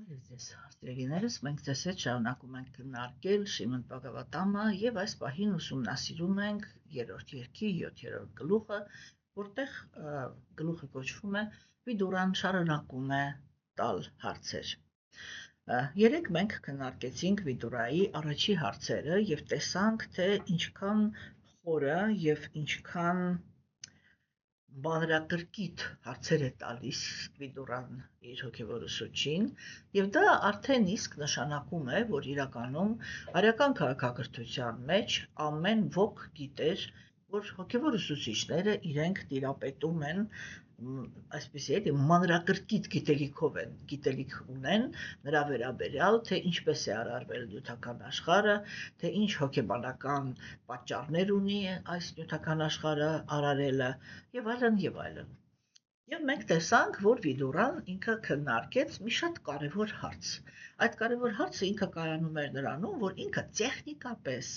Ձեզ հարցերիներս մենք ձեզ հետ շարունակում ենք քննարկել Շիմոն Բաղավատամը եւ այս պահին ուսումնասիրում ենք 3-րդ երկի 7-րդ գլուխը, որտեղ գլուխը կոչվում է Վիդուրան շարունակում է տալ հարցեր։ Երեք մենք քննարկեցինք Վիդուրայի առաջի հարցերը եւ տեսանք, թե ինչքան խորը եւ ինչքան մանրակրկիտ հարցեր է տալիս Վիդուրան իր հոգևոր ուսուցչին, եւ դա արդեն իսկ նշանակում է, որ իրականում արական քաղաքակրթության մեջ ամեն ոք գիտեր, որ հոգևոր ուսուցիչները իրենք տիրապետում են այսպեսի մանրակրկիտ գիտելիք ունեն նրա վերաբերյալ, թե ինչպես է արարվել նյութական աշխարհը, թե ինչ հոգեբանական պատճառներ ունի այս նյութական աշխարհը արարելը եւ այլն եւ այլն։ Եվ մենք տեսանք, որ Վիդուրան ինքը քննարկեց մի շատ կարևոր հարց։ Այդ կարևոր հարցը ինքը կայանում էր նրանում, որ ինքը տեխնիկապես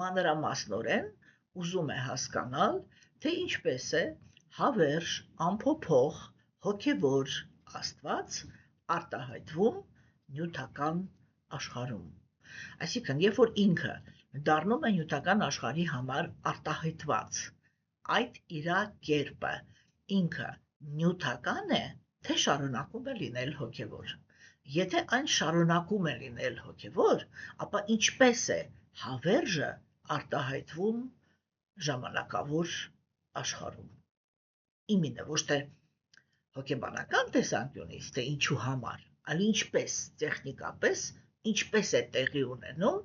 մանրամասնորեն ուզում է հասկանալ, թե ինչպես է հավերժ, անփոփոխ, հոգևոր Աստված արտահայտվում նյութական աշխարհում։ Այսինքն, երբ որ ինքը դառնում է նյութական աշխարհի համար արտահայտված, այդ իր կերպը ինքը նյութական է, թե շարունակում է լինել հոգևոր։ Եթե այն շարունակում է լինել հոգևոր, ապա ինչպես է հավերժը արտահայտվում ժամանակավոր աշխարհում։ Իմինը ոչ թե հոգեբանական տեսանկյունից, թե ինչու համար, այլ ինչպես տեխնիկապես, ինչպես է տեղի ունենում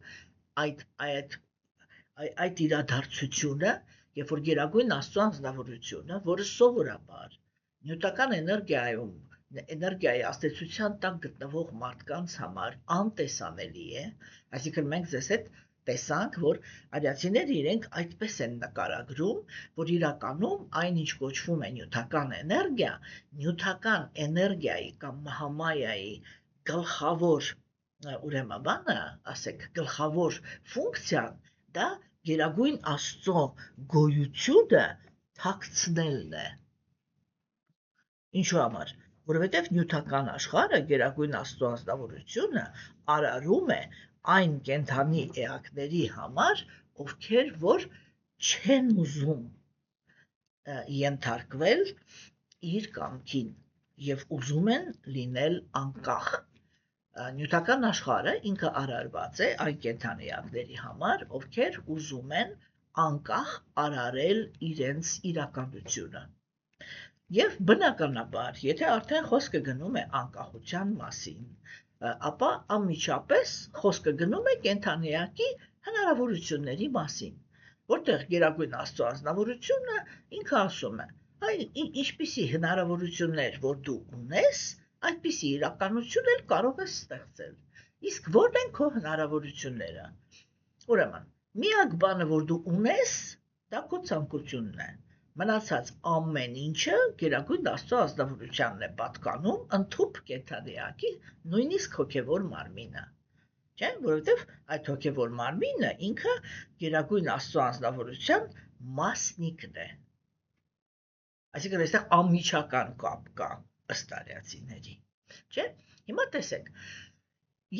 այդ իրադարձությունը, երբ որ գերագույն Աստծո անձնավորությունը, որը սովորաբար նյութական էներգիայի ազդեցության տակ գտնվող մարդկանց համար անտեսանելի է, այսինքն մենք ձեզ հետ տեսանք, որ արիացիները իրենք այդպես են նկարագրում, որ իրականում այն, ինչ կոչվում է նյութական էներգիա, նյութական էներգիայի կամ Մահամայայի գլխավոր ուրեմն բանը, ասենք, գլխավոր ֆունկցիան, դա գերագույն Աստծո գոյությունը թաքցնելն է։ Ինչու համար? Որովհետև նյութական աշխարհը գերագույն Աստծո անձնավորությունը արարում է այն կենդանի էակների համար, ովքեր որ չեն ուզում ենթարկվել իր կամքին եւ ուզում են լինել անկախ։ Նյութական աշխարհը ինքը արարված է այն կենդանի էակների համար, ովքեր ուզում են անկախ արարել իրենց իրականությունը։ Եվ բնականաբար, եթե արդեն խոսքը գնում է անկախության մասին, ապա անմիջապես խոսքը գնում է կենդանիակի հնարավորությունների մասին, որտեղ գերագույն Աստծո անձնավորությունը ինքը ասում է. ինչպիսի հնարավորություններ, որ դու ունես, այդպիսի իրականություն էլ կարող ես ստեղծել։ Իսկ ո՞րն են քո հնարավորությունները։ Ուրեմն, միակ բանը, որ դու ունես, դա քո ցանկությունն է։ Մնացած ամեն ինչը գերագույն Աստծո ազնվորությանն է պատկանում, ընդհուպ կենդանիակի, նույնիսկ հոգևոր մարմինը։ Չէ՞, որովհետև այդ հոգևոր մարմինը ինքը գերագույն Աստծո անձնավորության մասնիկն է։ Այսինքն այստեղ անմիջական կապ կա ըստ արիացիների։ Չէ՞։ Հիմա տեսեք։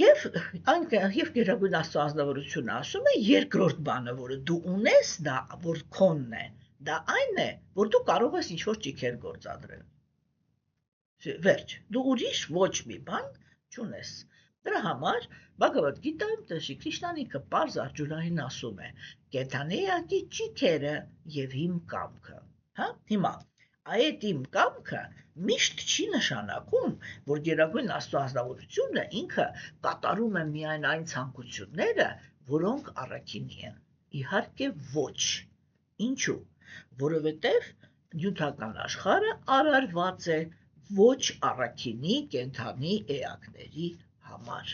Եվ գերագույն Աստծո անձնավորությունը ասում է երկրորդ բանը, որը դու ունես, դա որ քոնն է, դա այն է, որ դու կարող ես ինչ-որ ճիքեր գործադրել։ Վերջ, դու ուրիշ ոչ մի բան չունես։ Դրա համար Բhagavad Gita-ում Շրի Կրիշնան ինքը պարզ Աջունային ասում է. կենդանիակի ճիքերը եւ իմ կամքը։ Հա, հիմա այդ իմ կամքը միշտ չի նշանակում, որ գերագույն Աստծո անձնավորությունը ինքը կատարում է միայն այն ցանկությունները, որոնք առաքինի են։ Իհարկե ոչ։ Ինչու՞։ Որովհետև նյութական աշխարհը արարված է ոչ առաքինի կենդանի էակների համար։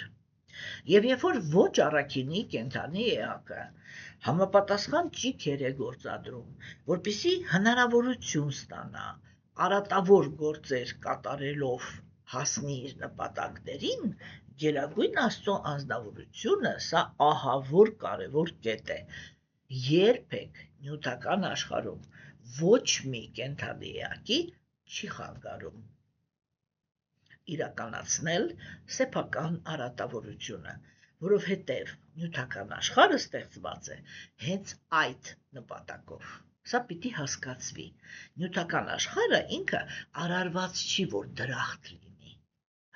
Եվ երբ որ ոչ առաքինի կենդանի էակը համապատասխան ճիքեր է գործադրում, որպեսզի հնարավորություն ստանա արատավոր գործեր կատարելով հասնի իր նպատակներին, գերագույն Աստծո անձնավորությունը սա ահավոր կարևոր կետ է։ Երբեք նյութական աշխարհում ոչ մի կենդանի էակի չի խանգարում իրականացնել սեփական արատավորությունը, որովհետև նյութական աշխարհը ստեղծված է հենց այդ նպատակով։ Սա պիտի հասկացվի։ Նյութական աշխարհը ինքը արարված չի, որ դրախտ լինի։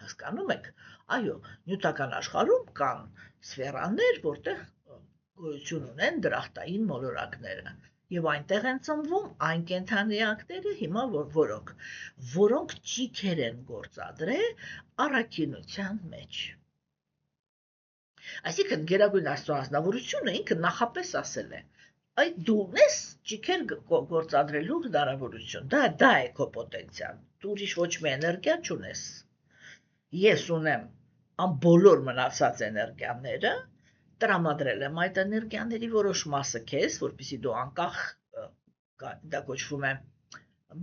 Հասկանում եք։ Այո, նյութական աշխարհում կան սֆերաներ, որտեղ գոյություն ունեն դրախտային մոլորակները։ Եվ այնտեղ են ծնվում այն կենդանիակները հիմա որոնք ճիքեր են գործադրել առաքինության մեջ։ Այսինքն Գերագույն Աստծո ազնվորությունը ինքը նախապես ասել է. այդ դու ունես ճիքեր գործադրելու հնարավորություն, դա է քո պոտենցիալ, դու ուրիշ ոչ մի էներգիա չունես։ Ես ունեմ բոլոր մնացած էներգիաները, տրամադրել եմ այդ էներգիաների որոշ մասը քեզ, որպեսզի դու անկախ դա կոչվում է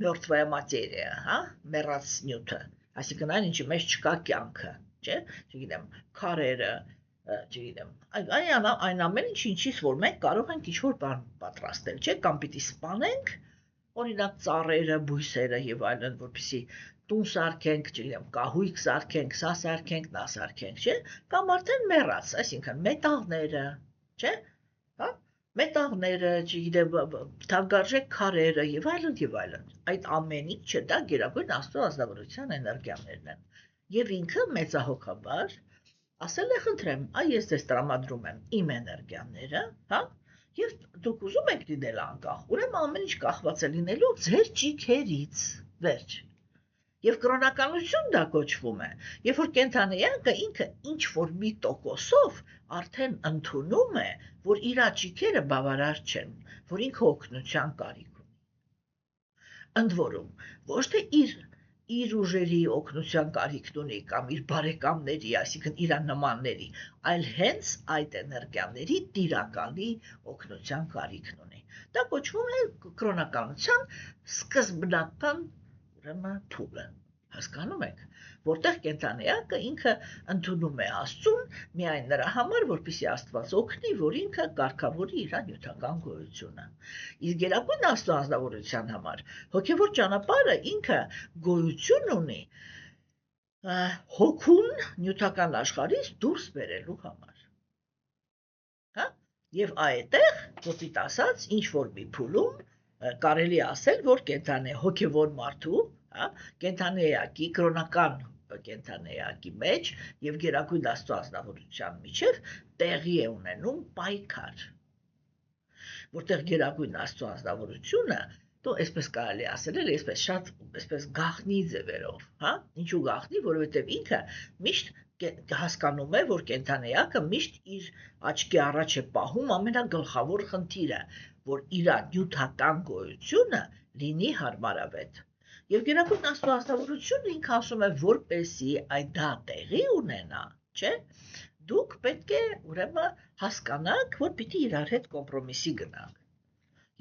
մերթվая մատերիա, հա, մեռած նյութը, այսինքն այն ինչի մեջ չկա կյանքը, չէ՞, չգիտեմ, քարերը, չգիտեմ, այն ամեն ինչից որ մենք կարող ենք ինչ-որ բան պատրաստել, չէ՞, կամ պիտի սպանենք, օրինակ ծառերը, բույսերը եւ այլն, որպեսզի տուն սարքենք, չգիտեմ, կահույք սարքենք, սա սարքենք, նա սարքենք, չէ՞, կամ արդեն մեռած, այսինքն մետաղները, չէ՞, հա, մետաղները, չգիտեմ, թանկարժեք քարերը եւ այլն, այդ ամեն ինչը դա Գերագույն Աստծո ազնվորության էներգիաներն են։ Եվ ինքը մեծահոգաբար ասել է, խնդրեմ, ես ձեզ տրամադրում եմ իմ էներգիաները, հա, եւ դուք ուզում եք լինել անկախ, ուրեմն ամեն ինչ կախված է լինելու ձեր ճիքերից, վերջ։ Եվ կրոնականություն դա կոչվում է, երբ որ կենդանիակը ինքը ինչ-որ մի տոկոսով արդեն ընդունում է, որ իր ճիքերը բավարար չեն, որ ինքը օգնության կարիք ունի։ Ընդ որում, ոչ թե իր ուժերի օգնության կարիքն ունի կամ իր բարեկամների, այսինքն իր նմանների, այլ հենց այդ էներգիաների տիրակալի օգնության կարիքն ունի։ Դա կոչվում է կրոնականության սկզբնական փուլը, հասկանում եք, որտեղ կենդանիակը ինքը ընդունում է Աստծուն միայն նրա համար, որպեսզի Աստված օգնի, որ ինքը կարգավորի իր նյութական գոյությունը։ Իսկ Գերագույն Աստծո ազնվորության համար հոգևոր ճանապարհը ինքը գոյություն ունի հոգուն նյութական աշխարհից դուրս բերելու համար։ Հա? Եվ այդտեղ, կոպիտ ասած, ինչ որ մի փուլում կարելի ասել, որ հոգևոր մարդու, հա, կենդանիակի, կրոնական կենդանիակի մեջ եւ Գերագույն Աստծո ազնվորության միջև տեղի է ունենում պայքար, որտեղ Գերագույն Աստծո ազնվորությունը, դու այսպես կարելի ասել, այսպես շատ, այսպես գաղտնի ձևերով, հա, ինչու գաղտնի, որովհետեւ ինքը միշտ հասկանում է, որ կենդանիակը միշտ իր աչքի առաջ է պահում ամենագլխավոր խնդիրը, որ իր նյութական գոյությունը լինի հարմարավետ։ Եվ Գերագույն Աստծո ազնվորությունը ինքը ասում է, որպեսզի դա տեղի ունենա, չէ՞, դուք պետք է ուրեմն հասկանաք, որ պիտի իրար հետ կոմպրոմիսի գնանք։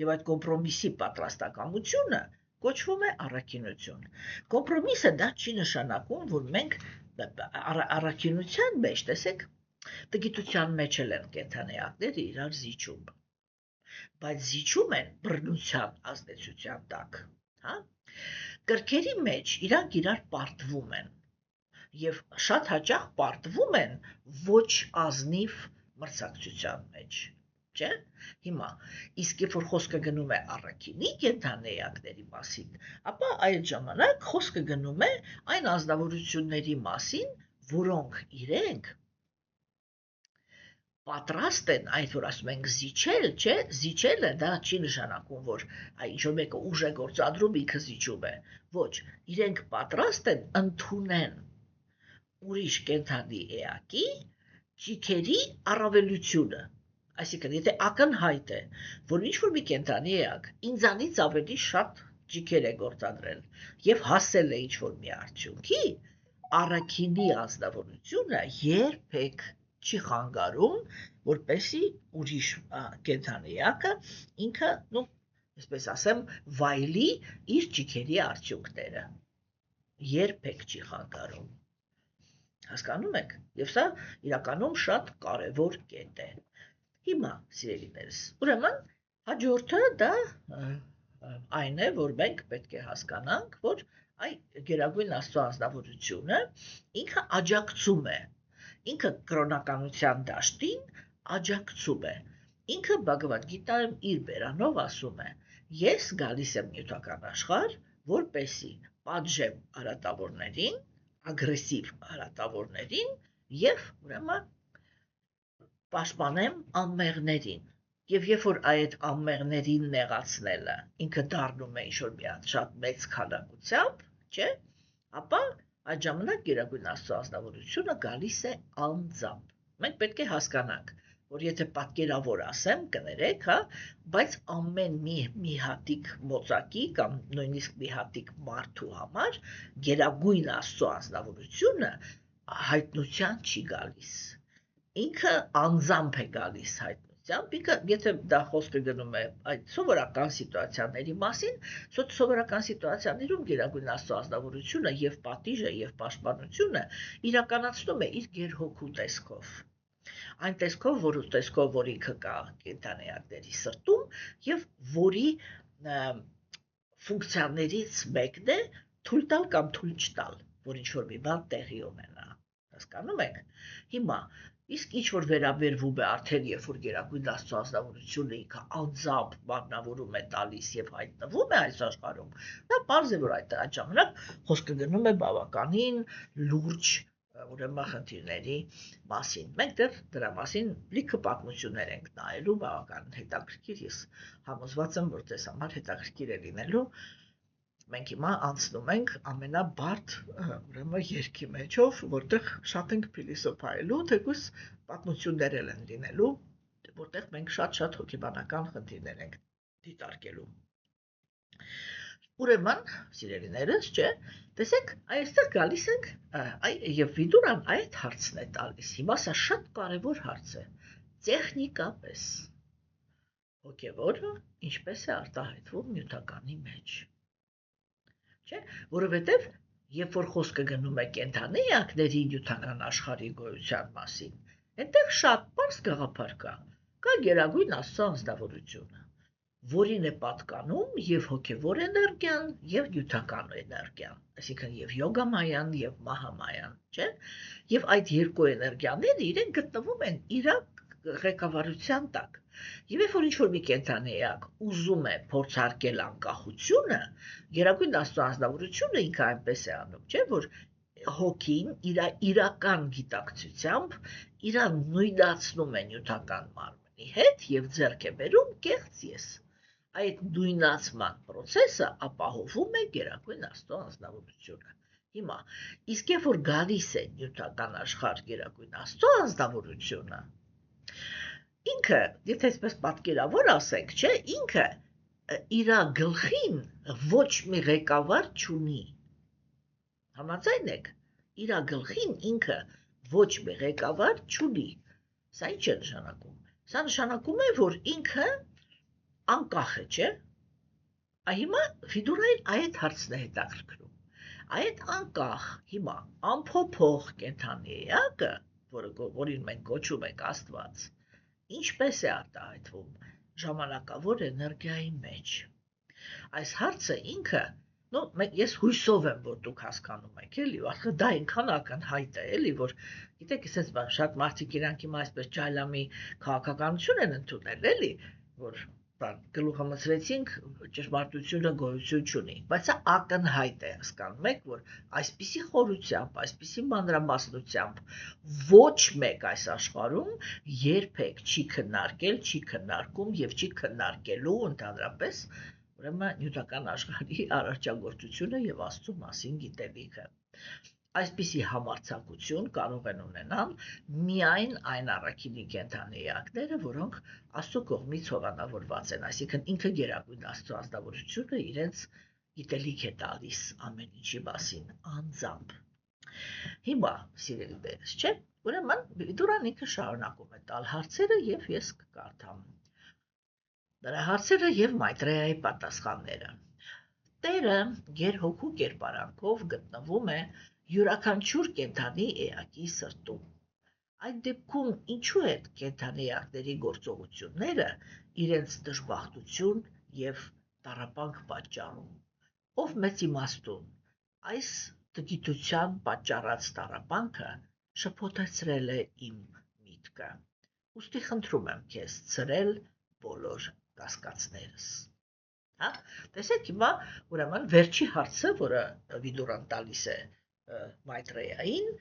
Եվ այդ կոմպրոմիսի պատրաստակամությունը կոչվում է առաքինություն։ Կոմպրոմիսը դա չի նշանակում, որ մենք առաքինության մեջ, տեսեք, տգիտության մեջ են կենդանիակները իրար զիջում, բայց զիջում են բռնության ազդեցության տակ, հա։ Կրքերի մեջ իրանք իրար պարտվում են եւ շատ հաճախ պարտվում են ոչ ազնիվ մրցակցության մեջ, չէ՞։ Հիմա իսկ երբ որ խոսքը գնում է առաքինի կենդանիակների մասին, ապա այդ ժամանակ խոսքը գնում է այն ազնվորությունների մասին, որոնք իրենք պատրաստ են, այդ որ ասում ենք զիջել, չէ, զիջելը դա չի նշանակում, որ ինչ-որ մեկը ուժ է գործադրում, ինքը զիջում է, ոչ, իրենք պատրաստ են ընդունեն ուրիշ կենդանի էակի ճիքերի առավելությունը, այսինքն եթե ակնհայտ է, որ ինչ-որ մի կենդանի էակ ինձանից ավելի շատ ճիքեր է գործադրել եւ հասել է ինչ-որ մի արդյունքի, առաքինի ազնվորությունը երբեք չի խանգարում, որպեսզի ուրիշ կենդանիակը ինքը, այսպես ասեմ, վայելի իր ճիքերի արդյունքները։ Երբեք չի խանգարում։ Հասկանում եք։ Եվ սա իրականում շատ կարևոր կետ է։ Հիմա, սիրելիներս, ուրեմն հաջորդը դա այն է, որ մենք պետք է հասկանանք, որ Այ գերագույն Աստծո անձնավորությունը ինքը աջակցում է, ինքը կրոնականության դաշտին աջակցում է, ինքը Բhagavad Gita-ում իր բերանով ասում է. ես գալիս եմ նյութական աշխարհ, որպեսզի պատժեմ արատավորներին, ագրեսիվ արատավորներին եւ ուրեմն պաշտպանեմ անմեղներին։ Եվ երբ որ այդ անմեղներին նեղացնելը ինքը դառնում է ինչ-որ մի հատ շատ մեծ քանակությամբ, չէ, ապա այդ ժամանակ գերագույն Աստծո անձնավորությունը գալիս է անձամբ։ Մենք պետք է հասկանանք, որ եթե պատկերավոր ասեմ, կներեք, հա, բայց ամեն մի հատիկ մոծակի կամ նույնիսկ մի հատիկ մարդու համար գերագույն Աստծո անձնավորությունը հայտնության չի գալիս։ Ինքը անձամբ է գալիս հայտնությամբ, ինքը եթե դա խոսքը գնում է այդ սովորական սիտուացիաների մասին, սովորական սիտուացիաներում գերագույն Աստծո անձնավորությունը եւ պատիժը եւ պաշտպանությունը իրականացնում է իր գերհոգու տեսքով։ Այն տեսքով, որ ինքը կա կենդանիակների սրտում եւ որի ֆունկցիաներից մեկն է թույլ տալ կամ թույլ չտալ, որ ինչ-որ մի բան տեղի ունենա։ Հասկանում եք։ Հիմա իսկ ինչ որ վերաբերվում է արդեն երբ որ գերագույն Աստծո անձնավորությունը ինքը անձամբ մարմնավորում է տալիս եւ հայտնվում է այս աշխարհում, դա բարձ է որ այդ ժամանակ խոսքը գնում է բավականին լուրջ ուրեմն խնդիրների մասին։ Մենք դեռ դրա մասին լիքը պատմություններ ենք նայելու, բավական հետաքրքիր, ես համոզված եմ, որ ձեզ համար հետաքրքիր է լինելու։ Մենք հիմա անցնում ենք ամենաբարդ ուրեմն երկի մեջով, որտեղ շատ ենք փիլիսոփայելու, թեկուզ պատմություններ են լինելու, որտեղ մենք շատ հոգեբանական խնդիրներ ենք դիտարկելու։ Ուրեմն, սիրելիներս, չէ, տեսեք, այստեղ գալիս ենք, եւ Վիդուրան այդ հարցն է տալիս։ Հիմա սա շատ կարևոր հարց է։ Տեխնիկապես հոգեվորը ինչպես է արտահայտվում նյութականի մեջ։ Չէ, որովհետև երբ որ խոսքը գնում է կենդանի էակների նյութական աշխարհի գոյության մասին, այնտեղ շատ բարձ գաղափար կա գերագույն Աստծո անձնավորությունը, որին է պատկանում եւ հոգեվոր էներգիան եւ նյութական էներգիան, այսինքն եւ յոգամայան եւ մահամայան, չէ, եւ այդ երկու էներգիաները իրենք գտնվում են իր ղեկավարության տակ։ Եվ երբ որ ինչ-որ մի կենդանի էակ ուզում է փորձարկել անկախությունը, գերագույն Աստծո անձնավորությունը ինքը այնպես է անում, չէ, որ հոգին իր իրական գիտակցությամբ իրան նույնացնում է նյութական մարմնի հետ եւ ձեռք է բերում կեղծ ես։ Այդ նույնացման process-ը ապահովում է գերագույն Աստծո անձնավորությունը։ Հիմա, իսկ երբ որ գալիս է նյութական աշխարհ գերագույն Աստծո անձնավորությունը, ինքը, եթե այսպես պատկերավոր ասենք, չէ, ինքը իր գլխին ոչ մի ղեկավար չունի։ Համաձայն եք, իր գլխին ինքը ոչ մի ղեկավար չունի։ Սա ինչ է նշանակում։ Սա նշանակում է, որ ինքը անկախ է, չէ։ Հիմա Վիդուրային այդ հարցն է հետաքրքրում։ Այդ անկախ, հիմա անփոփոխ կենդանի էակը, որին մենք կոչում ենք Աստված, ինչպես է արտահայտվում ժամանակավոր էներգիայի մեջ։ Այս հարցը ինքը, ես հույսով եմ, որ դուք հասկանում եք, էլի, արդյոք դա այնքան ակնհայտ է, էլի, որ գիտեք, այսպես շատ մարդիկ իրանք հիմա այսպես ջայլամի քաղաքականություն են ընդունել, էլի, որ գլուխը մցրեցինք, ճշմարտությունը գոյություն չունի, բայց սա ակնհայտ է, հասկանում եք, որ այսպիսի խորությամբ, այսպիսի մանրամասնությամբ ոչ մեկ այս աշխարհում երբեք չի քննարկել, չի քննարկում եւ չի քննարկելու ընդհանրապես ուրեմն նյութական աշխարհի արարչագործությունը եւ Աստծո մասին գիտելիքը։ Այսպիսի համարձակություն կարող են ունենալ միայն այն առաքինի կենդանի էակները, որոնք Աստծո կողմից հովանավորված են, այսինքն ինքը գերագույն Աստծո անձնավորությունը իրենց գիտելիք է տալիս ամեն ինչի մասին անձամբ։ Հիմա, սիրելիներս, չէ, ուրեմն Վիդուրան ինքը շարունակում է տալ հարցերը եւ ես կկարդամ նրա հարցերը եւ Մայտրեյայի պատասխանները։ Տերը գերհոգու կերպարանքով գտնվում է յուրաքանչյուր կենդանի էակի սրտում։ Այդ դեպքում ինչու է կենդանի էակների գործողությունները իրենց դժբախտություն եւ տառապանք պատճառում։ Ով մեծ իմաստուն, Այս գիտության պատճառած տառապանքը շփոթեցրել է իմ միտքը, ուստի խնդրում եմ քեզ ցրել բոլոր կասկածներս։ Հա, տեսեք հիմա ուրեմն վերջի հարցը, որը Վիդուրան տալիս է Մայտրեյային,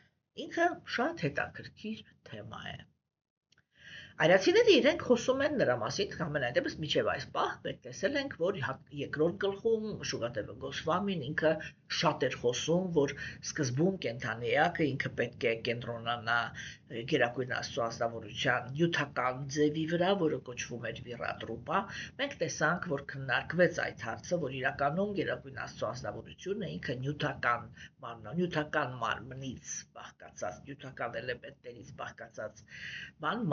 ինքը շատ հետաքրքիր թեմա է։ Այրացիները իրենք խոսում են նրա մասին, ամենայն դեպս մինչև այս պահ մենք տեսել ենք, որ երկրորդ գլխում Շուգադեվը Գոսվամին ինքը շատ էր խոսում, որ սկզբում կենդանիակը ինքը պետք է կենտրոնանա Գերագույն Աստծո ազնվորության նյութական ձևի վրա, որը կոչվում էր վիրատրուպա։ Մենք տեսանք, որ քննարկվեց այդ հարցը, որ իրականում Գերագույն Աստծո ազնվորությունը ինքը նյութական մարմնից բաղկացած, նյութական էլեմենտներից բաղկացած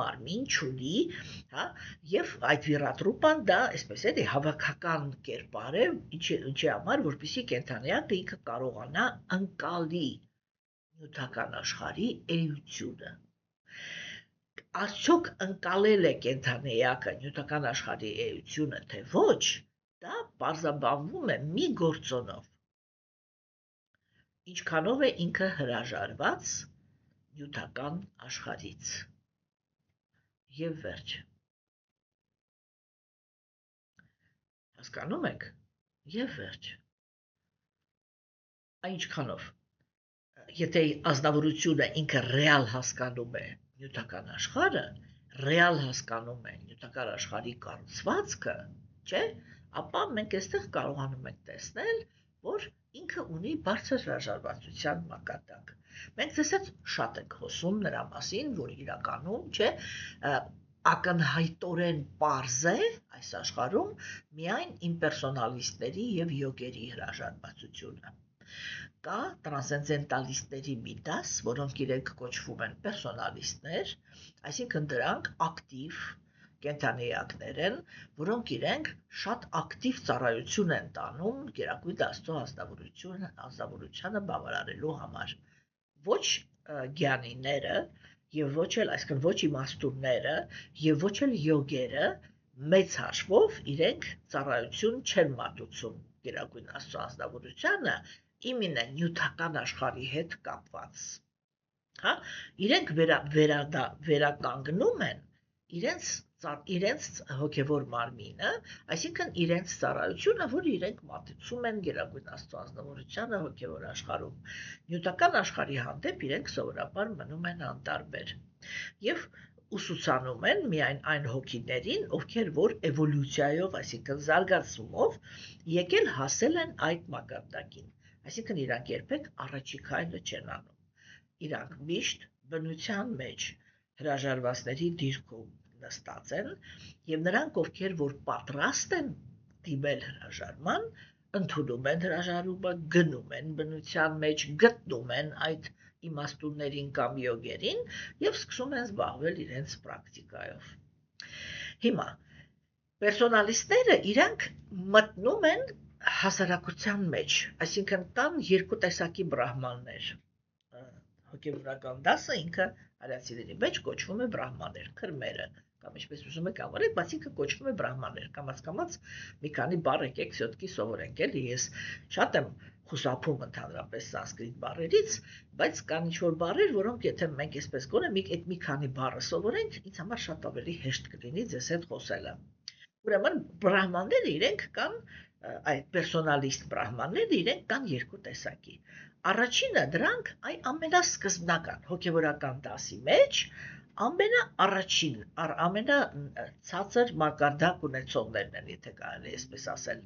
մարմին չունի, հա, եւ այդ վիրատրուպան դա, այսպես է, հավաքական կերպար է, ինչի համար, որպեսզի կենդանիակը ինքը կարողանա ընկալի նյութական աշխարհի էությունը։ Արդյոք ընկալել է կենդանիակը նյութական աշխարհի էությունը, թե ոչ, դա բարձաբանվում է մի գործոնով։ Ինչքանով է ինքը հրաժարված նյութական աշխարհից։ Եվ վերջ։ Հասկանում եք։ Եվ վերջ։ Այնքանով։ Եթե ազնվորությունը ինքը ռեալ հասկանում է նյութական աշխարհը, ռեալ հասկանում է նյութական աշխարհի կառուցվածքը, չէ՞, ապա մենք այստեղ կարողանում ենք տեսնել, որ ինքը ունի բարձր հրաժարվածության մակարդակ։ Մենք տեսած շատ ենք խոսում նրա մասին, որ իրականում, չէ, ակնհայտորեն պարզ է այս աշխարհում միայն իմպերսոնալիստների եւ յոգերի հրաժարվածությունը։ Կա տրանսցենդենտալիստների մի դաս, որոնք իրենք կոչվում են պերսոնալիստներ, այսինքն դրանք ակտիվ կենդանիակներ են, որոնք իրենք շատ ակտիվ ծառայություն են տանում Գերագույն Աստծո ազնվորությանը բավարարելու համար։ Ոչ գյանիները եւ ոչ էլ, այսինքն ոչ իմաստունները եւ ոչ էլ յոգերը մեծ հաշվով իրենք ծառայություն չեն մատուցում Գերագույն Աստծո ազնվորությանը իմինը նյութական աշխարհի հետ կապված։ Հա, իրենք վերականգնում են իրենց հոգևոր մարմինը, այսինքն իրենց ծառայությունը, որ իրենք մատուցում են Գերագույն Աստծո ազնվորությանը հոգևոր աշխարհում։ Նյութական աշխարհի հանդեպ իրենք սովորաբար մնում են անտարբեր եւ ուսուցանում են միայն այն հոգիներին, ովքեր որ էվոլյուցիայով, այսինքն զարգացումով եկել հասել են այդ մակարդակին, այսինքն իրանք երբեք առաջի քայլը չեն անում։ Իրանք միշտ բնության մեջ հրաժարվածների դիրքում նստած են եւ նրանք, ովքեր որ պատրաստ են դիմել հրաժարման, ընդունում են հրաժարումը, գնում են բնության մեջ, գտնում են այդ իմաստուններին կամ յոգերին եւ սկսում են զբաղվել իրենց պրակտիկայով։ Հիմա պերսոնալիստները իրանք մտնում են հասարակության մեջ, այսինքն կան երկու տեսակի բրահմաններ։ Հոգևորական դասը ինքը արիացիների մեջ կոչվում է բրահմաններ, քրմերը, կամ ինչպես ուզում եք անվանել, բայց ինքը կոչվում է բրահմաններ, կամաց մի քանի բառ եկեք սյոտկի սովորենք, էլի ես շատ եմ խուսափում ընդհանրապես սանսկրիտ բառերից, բայց կան ինչ-որ բառեր, որոնք եթե մենք այսպես կոնենք, այդ մի քանի բառը սովորենք, ինձ համար շատ ավելի հեշտ կլինի ձեզ հետ խոսելը։ Ուրեմն բրահմանները իրենք կան, այդ պերսոնալիստ բրահմանները իրենք կան երկու տեսակի։ Առաջինը դրանք ամենասկզբնական հոգևորական դասի մեջ ամենաառաջին, ամենացածր մակարդակ ունեցողներն են, եթե կարելի է այսպես ասել,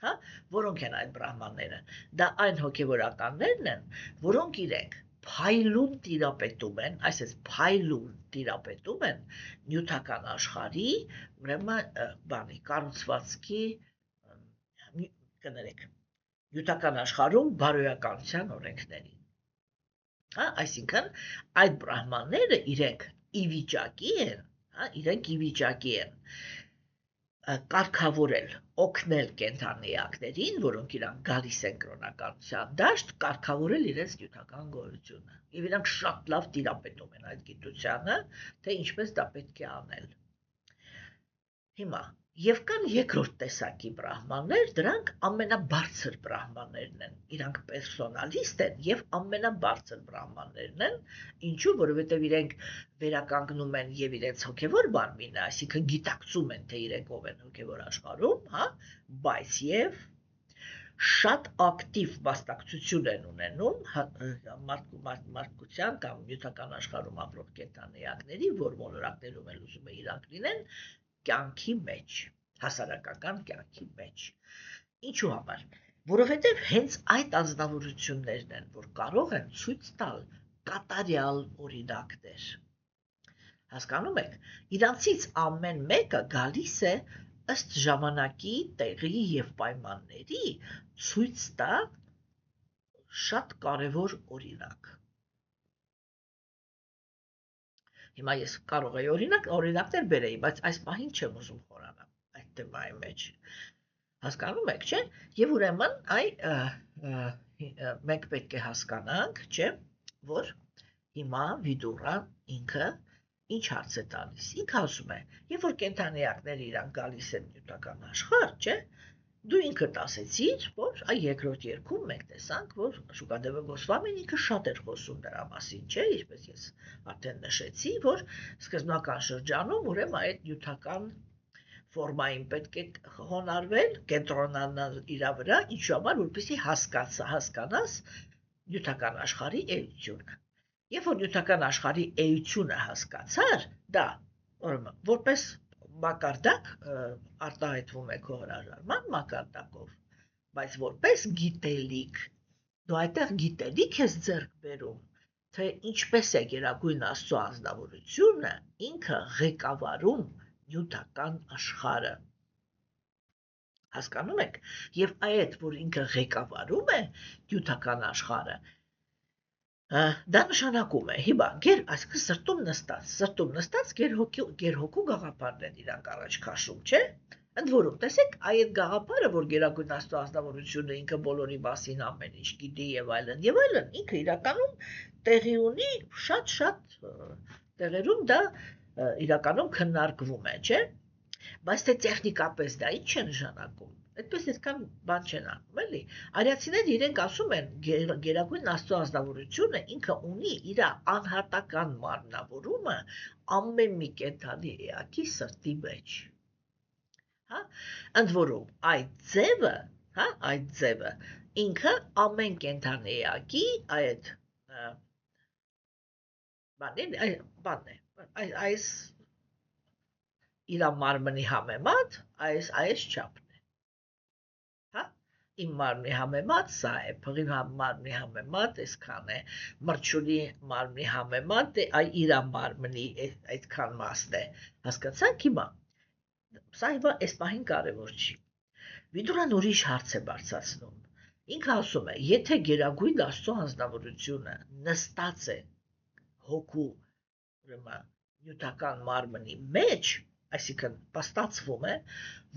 հա, որոնք են այդ բրահմանները։ Դա այն հոգևորականներն են, որոնք իրենք փայլուն տիրապետում են, այսպես փայլուն տիրապետում են նյութական աշխարհի, ուրեմն կառուցվածքի, կներեք, նյութական աշխարհում բարոյականության օրենքներին։ Հա, այսինքն այդ բրահմանները իրենք ի վիճակի են, հա, իրենք ի վիճակի են կարգավորել, օգնել կենդանիակներին, որոնք իրանք գալիս են կրոնականության դաշտ, կարգավորել իրենց նյութական գոյությունը։ Եվ իրանք շատ լավ տիրապետում են այդ գիտությանը, թե ինչպես դա պետք է անել։ Հիմա, Եվ կան երկրորդ տեսակի բրահմաններ, դրանք ամենաբարձր բրահմաններն են, իրանք պերսոնալիստ են և ամենաբարձր բրահմաններն են, ինչու, որովհետև իրենք վերականգնում են և իրենց հոգևոր մարմինը, այսինքն գիտակցում են, թե իրենք ով են հոգևոր աշխարհում, հա, բայց և շատ ակտիվ մասնակցություն են ունենում մարդկության կամ նյութական աշխարհում ապրող կենդանիակների, որ մոլորակներում էլ ուզում է իրանք լինեն, կյանքի մեջ, հասարակական կյանքի մեջ։ Ինչու համար? Որովհետև հենց այդ անձնավորություններն են, որ կարող են ցույց տալ կատարյալ օրինակներ։ Հասկանում եք, իրանցից ամեն մեկը գալիս է ըստ ժամանակի, տեղի և պայմանների ցույց տա շատ կարևոր օրինակ։ Հիմա ես կարող եի օրինակներ բերեի, բայց այս պահին չեմ ուզում խորանալ այդ թեմայի մեջ։ Հասկանում եք, չէ՞։ Եվ ուրեմն մենք պետք է հասկանանք, չէ՞, որ հիմա Վիդուրան ինքը ինչ հարց է տալիս։ Ինքը ասում է, երբ որ կենդանիակները իրան գալիս են նյութական աշխարհ, չէ՞, դու ինքդ ասեցիր, որ այ երկրորդ երգում մենք տեսանք, որ Շուկադևը Գոսվամին ինքը շատ էր խոսում դրա մասին, չէ՞, ինչպես ես արդեն նշեցի, որ սկզբնական շրջանում ուրեմն այդ նյութական ֆորմային պետք է հոնարվել, կենտրոնանալ իր վրա, ինչու համար, որպեսզի հասկանաս նյութական աշխարհի էությունը։ Երբ որ նյութական աշխարհի էությունը հասկացար, դա որպես մակարդակ արտահայտվում է քո հրաժարման մակարդակով, բայց որպես գիտելիք, դու այդտեղ գիտելիք ես ձեռք բերում, թե ինչպես է Գերագույն Աստծո անձնավորությունը ինքը ղեկավարում նյութական աշխարհը։ Հասկանում եք, եւ այդ, որ ինքը ղեկավարում է նյութական աշխարհը, դա նշանակում է, հիմա այսինքն սրտում նստած գերհոգու գաղափարն են իրանք առաջ քաշում, չէ՞։ Ընդ որում, տեսեք, այդ գաղափարը, որ Գերագույն Աստծո անձնավորությունը ինքը բոլորի մասին ամեն ինչ գիտի եւ այլն, ինքը իրականում տեղի ունի շատ տեղերում դա իրականում քննարկվում է, չէ՞։ Բայց թե տեխնիկապես դա ինչ է նշանակում, այդպես այդքան բան չեն անում, էլի։ Արիացիները իրենք ասում են, Գերագույն Աստծո անձնավորությունը ինքը ունի իր անհատական մարմնավորումը ամեն մի կենդանի էակի սրտի մեջ։ Հա, ընդ որում, այդ ձևը ինքը ամեն կենդանի էակի այդ բանն է, այս իր մարմնի համեմատ այս չափն է, հա, իմ մարմնի համեմատ սա է, փղի մարմնի համեմատ այսքան է, մրջունի մարմնի համեմատ իր մարմնի այդքան մասն է, հասկացաք հիմա, սա հիմա այս պահին կարևոր չի, Վիդուրան ուրիշ հարց է բարձրացնում, ինքը ասում է, եթե Գերագույն Աստծո անձնավորությունը նստած է հոգու նյութական մարմնի մեջ, այսինքն պաստացվում է,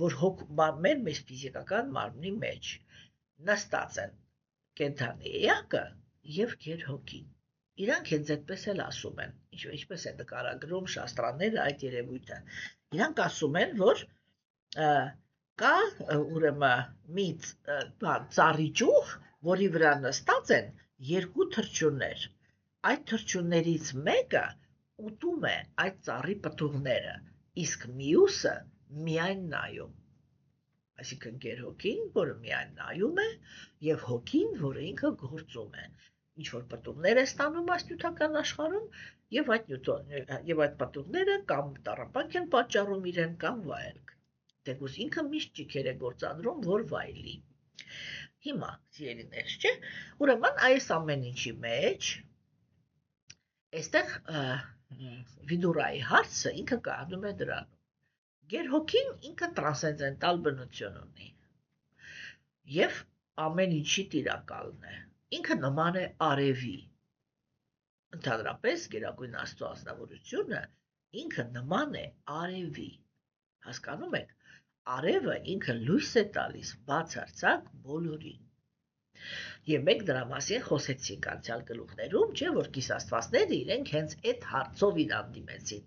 որ մեր ֆիզիկական մարմնի մեջ նստած են կենդանի էակը և գերհոգին։ Իրանք հենց այդպես էլ ասում են, ինչպես է նկարագրում շաստրաները այդ երևույթը։ Իրանք ասում են, որ կա ուրեմն մի ծառի ճյուղ, որի վրա նստած են երկու թռչուններ։ Այդ թռչուններից մեկը ուտում է այդ ծառի պտուղները, իսկ մյուսը միայն նայում։ Այսինքն գերհոգին, որը միայն նայում է, եւ հոգին, որը ինքը գործում է։ Ինչ որ պտուղներ է ստանում այս նյութական աշխարհում, եւ այդ պտուղները կամ տառապանք են պատճառում իրեն կամ վայելք։ Թեկուզ ինքը միշտ ճիքեր է գործադրում, որ վայելի։ Հիմա, սիրելիներ, չէ՞, ուրեմն այս ամեն ինչի մեջ այստեղ Վիդուրայի հարցը ինքը կանգնում է դրանում։ Գերհոգին ինքը տրանսցենդենտալ բնություն ունի եւ ամեն ինչի տիրակալն է։ Ինքը նման է արևի։ Ընդհանրապես Գերագույն Աստծո անձնավորությունը ինքը նման է արևի։ Հասկանում եք, արևը ինքը լույս է տալիս բացարձակ բոլորին։ Եվ մենք դրա մասին խոսեցինք անցյալ գլուխներում, չէ՞ որ կիսաստվածները իրենք հենց այդ հարցով իրար դիմեցին,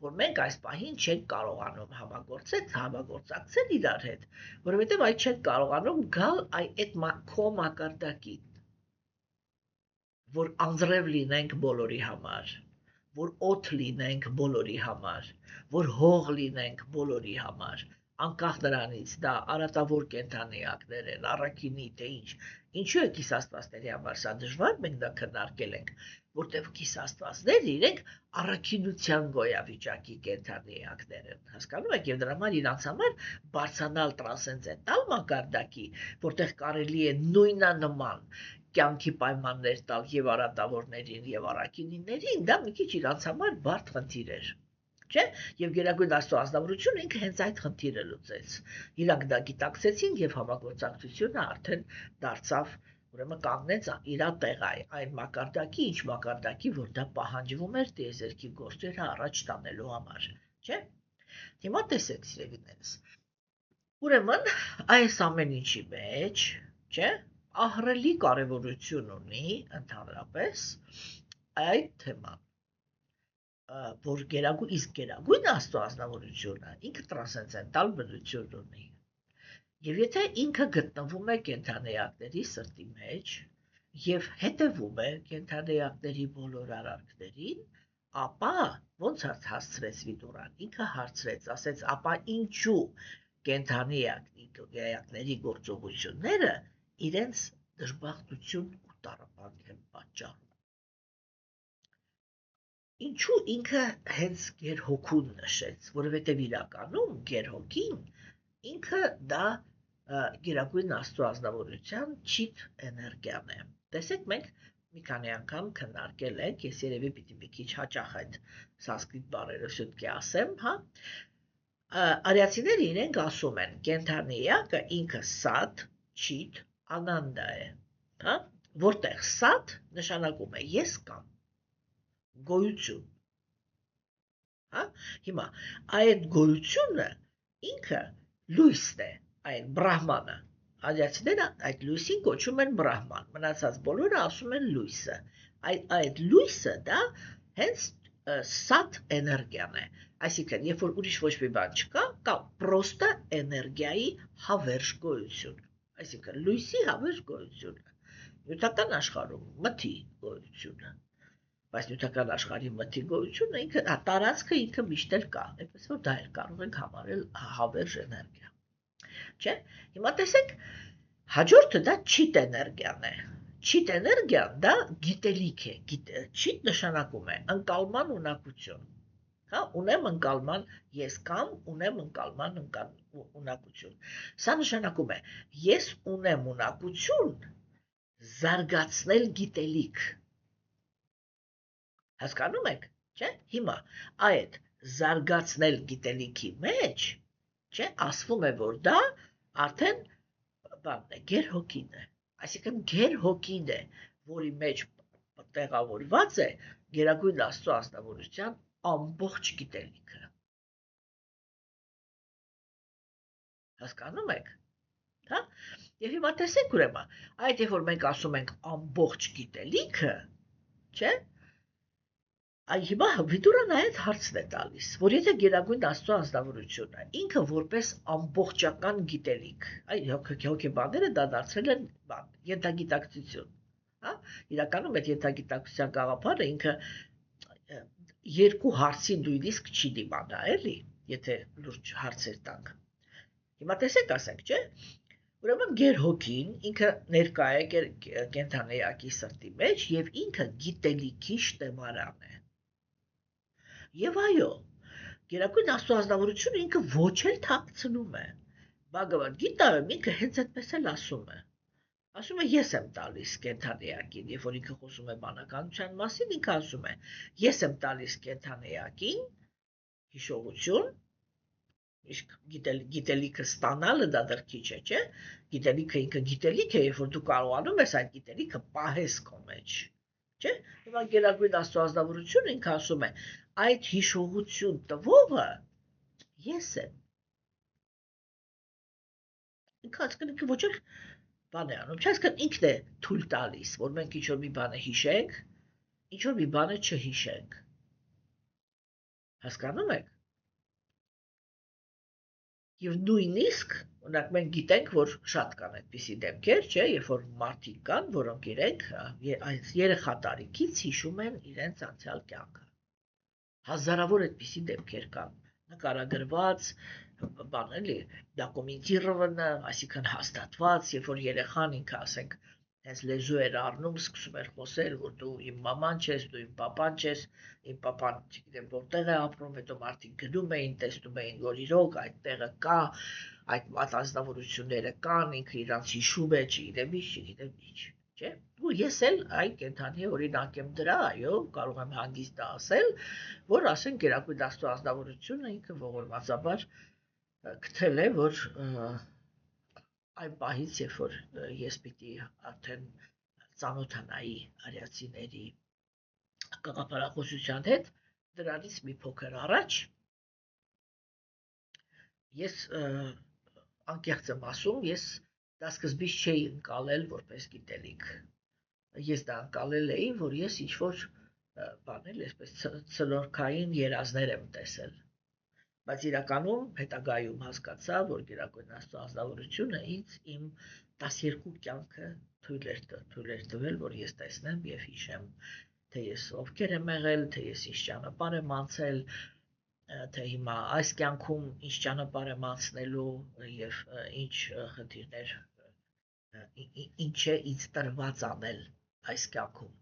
որ մենք այս պահին չենք կարողանում համագործակցել իրար հետ, որովհետև այդ չենք կարողանում գալ այդ քո մակարդակին, որ անձրև լինենք բոլորի համար, որ օդ լինենք բոլորի համար, որ հող լինենք բոլորի համար, անկախ նրանից դա արատավոր կենդանիակներ են, առաքինի թե ինչու է կիսաստվածների համար սա դժվար, մենք դա քննարկել ենք, որտեղ կիսաստվածները իրենք առաքինության գոյավիճակի կենդանիակներ են, հասկանում եք, եւ դրա համար իրանց համար բարձրանալ տրանսցենդենտալ մակարդակի, որտեղ կարելի է նույնանման կյանքի պայմաններ տալ եւ արատավորներին եւ առաքինիներին, դա մի քիչ իրանց համար բարդ խնդիր էր։ Չէ՞, եւ Գերագույն Աստծո ազնվորությունը ինքը հենց այդ խնդիրը լուծեց։ Իրանք դա գիտակցեցին եւ համագործակցությունը արդեն դարձավ, ուրեմն կանգնեց իր տեղը այն մակարդակի, ինչ մակարդակի, որ դա պահանջվում էր տիեզերքի գործերը առաջ տանելու համար, չէ՞։ Հիմա տեսեք, սիրելիներս։ Ուրեմն այս ամեն ինչի մեջ, չէ՞, ահռելի կարևորություն ունի ընդհանրապես այդ թեման, որ գերագույն Աստծո ազնվորությունը ինքը տրանսցենդենտալ բնություն ունի։ Եվ եթե ինքը գտնվում է կենդանիակների սրտի մեջ եւ հետևում է կենդանիակների բոլոր արարքներին, ապա ոնց հասցրեց Վիդուրան, ինքը հարցրեց, ասեց, ապա ինչու կենդանիակների գործողությունները իրենց դժբախտություն ու տառապանք են պատճառում։ Ինչու ինքը հենց գերհոգուն նշեց, որովհետև իրականում գերհոգին ինքը դա գերագույն Աստծո ազնվորության չիթ էներգիան է։ Տեսեք, մենք մի քանի անգամ քննարկել ենք, ես երևի պիտի մի քիչ հաճախ այդ սանսկրիտ բառերը շուտկի ասեմ, հա։ Արիացիները իրենք ասում են, կենդանիակը ինքը սաթ, չիթ, անանդա է, հա, որտեղ սաթ նշանակում է ես կամ գոյություն, հա, հիմա այդ գոյությունը ինքը լույսն է, այն բրահմանը, արիացիները այդ լույսին կոչում են բրահման, մնացած բոլորը ասում են լույսը, այդ լույսը դա հենց սաթ էներգիան է, այսինքն երբ որ ուրիշ ոչ մի բան չկա, կա պրոստը էներգիայի հավերժ գոյություն, այսինքն լույսի հավերժ գոյությունը, նյութական աշխարհում մթի գոյությունը, բայց նյութական աշխարհի մթի գոյությունը ինքը տարածքը ինքը միշտ էլ կա, այնպես որ դա էլ կարող ենք համարել հավերժ էներգիա։ Չէ՞։ Հիմա տեսեք, հաջորդը դա չիթ էներգիան է։ Չիթ էներգիան դա գիտելիք է, չիթ նշանակում է ընկալման ունակություն։ Հա, ունեմ ընկալման ես կամ ունեմ ընկալման ունակություն։ Սա նշանակում է ես ունեմ ունակություն զարգացնել գիտելիք։ Հասկանում եք, չէ՞։ Հիմա այդ զարգացնել գիտելիքի մեջ, չէ՞, ասվում է, որ դա արդեն բանն է, գերհոգին է։ Այսինքն գերհոգին է, որի մեջ տեղավորված է Գերագույն Աստծո ազնվորության ամբողջ գիտելիքը։ Հասկանում եք, հա։ Եվ հիմա տեսեք ուրեմն, այդ երբ որ մենք ասում ենք ամբողջ գիտելիքը, չէ՞, հիմա Վիդուրան այդ հարցն է տալիս, որ եթե Գերագույն Աստծո ազնվորությունը ինքը որպես ամբողջական գիտելիք, հոգեբանները դա դարձրել են ենթագիտակցություն, հա, իրականում այդ ենթագիտակցության գաղափարը ինքը երկու հարցի նույնիսկ չի դիմանա, էլի, եթե լուրջ հարցեր տանք։ Հիմա տեսեք, ասենք, չէ՞, ուրեմն գերհոգին ինքը ներկա է կենդանիակի սրտի մեջ եւ ինքը գիտելիքի շտեմարան է։ Եվ այո, Գերագույն Աստծո ազնվորությունը ինքը ոչ էլ թաքցնում է։ Բhagavad Gita-ում ինքը հենց այդպես էլ ասում է։ Ասում է ես եմ տալիս կենդանիակին, երբ որ ինքը խոսում է բանականության մասին, ինքը ասում է ես եմ տալիս կենդանիակին հիշողություն, իսկ գիտելիքը ստանալը դա դեռ քիչ է, չէ՞։ Գիտելիքը ինքը գիտելիք է, երբ որ դու կարողանում ես այդ գիտելիքը պահես քո մեջ, չէ՞։ Հիմա Գերագույն Աստծո ազնվորությունը ինքը ասում է այդ հիշողություն տվողը ես եմ։ Ինքը ոչ էլ բան է անում, չէ՞, այսինքն ինքն է թույլ տալիս, որ մենք ինչ-որ մի բանը հիշենք, ինչ-որ մի բանը չհիշենք։ Հասկանում եք։ Եվ նույնիսկ, օրինակ մենք գիտենք, որ շատ կան այդպիսի դեպքեր, չէ, երբ որ մարդիկ կան, որոնք իրենք այս երեխա տարիքից հիշում են իրենց անցյալ կյանքը։ Հազարավոր այդպիսի դեպքեր կան, նկարագրված, բան էլի, դոկումենտիրованно, այսինքն հաստատված, երբ որ երեխան ինքը, ասենք, հենց լեզու էր առնում, սկսում էր խոսել, որ դու իմ մաման չես, դու իմ պապան չես, իմ պապան չգիտեմ որտեղ է ապրում, հետո մարդիկ գնում էին, տեսնում էին, որ իրոք այդ տեղը կա, այդ անձնավորությունները կան, ինքը իրանց հիշում է, չգիտեմ ինչ, չէ՞։ Ու ես էլ այն կենթանի օրինակ եմ դրա, այո, կարող եմ հանգիստ ասել, որ ասենք Գերագույն Աստծո ազնվորությունը ինքը ողորմածաբար գտել է, որ այն պահից, երբ որ ես պիտի արդեն ծանոթանայի արիացիների գաղափարախոսության հետ, դրանից մի փոքր առաջ ես անկեղծ եմ ասում, ես դա սկզբից չէի ընկալել որպես գիտելիք։ Ես դա ընկալել էի, որ ես ինչ-որ բանել, այսպես ցլորքային երազներ եմ տեսել։ Բայց իրականում հետագայում հասկացա, որ Գերագույն Աստծո ազնվորությունը ինձ իմ 12 կյանքը թույլ էր տվել, որ ես տեսնեմ եւ հիշեմ, թե ես ովքեր եմ եղել, թե ես ինչ ճանապարհ եմ անցել, թե հիմա այս կյանքում ինչ ճանապարհ եմ անցնելու եւ ինչ խնդիրներ, ինչ է ինձ տրված անել այս կյանքում։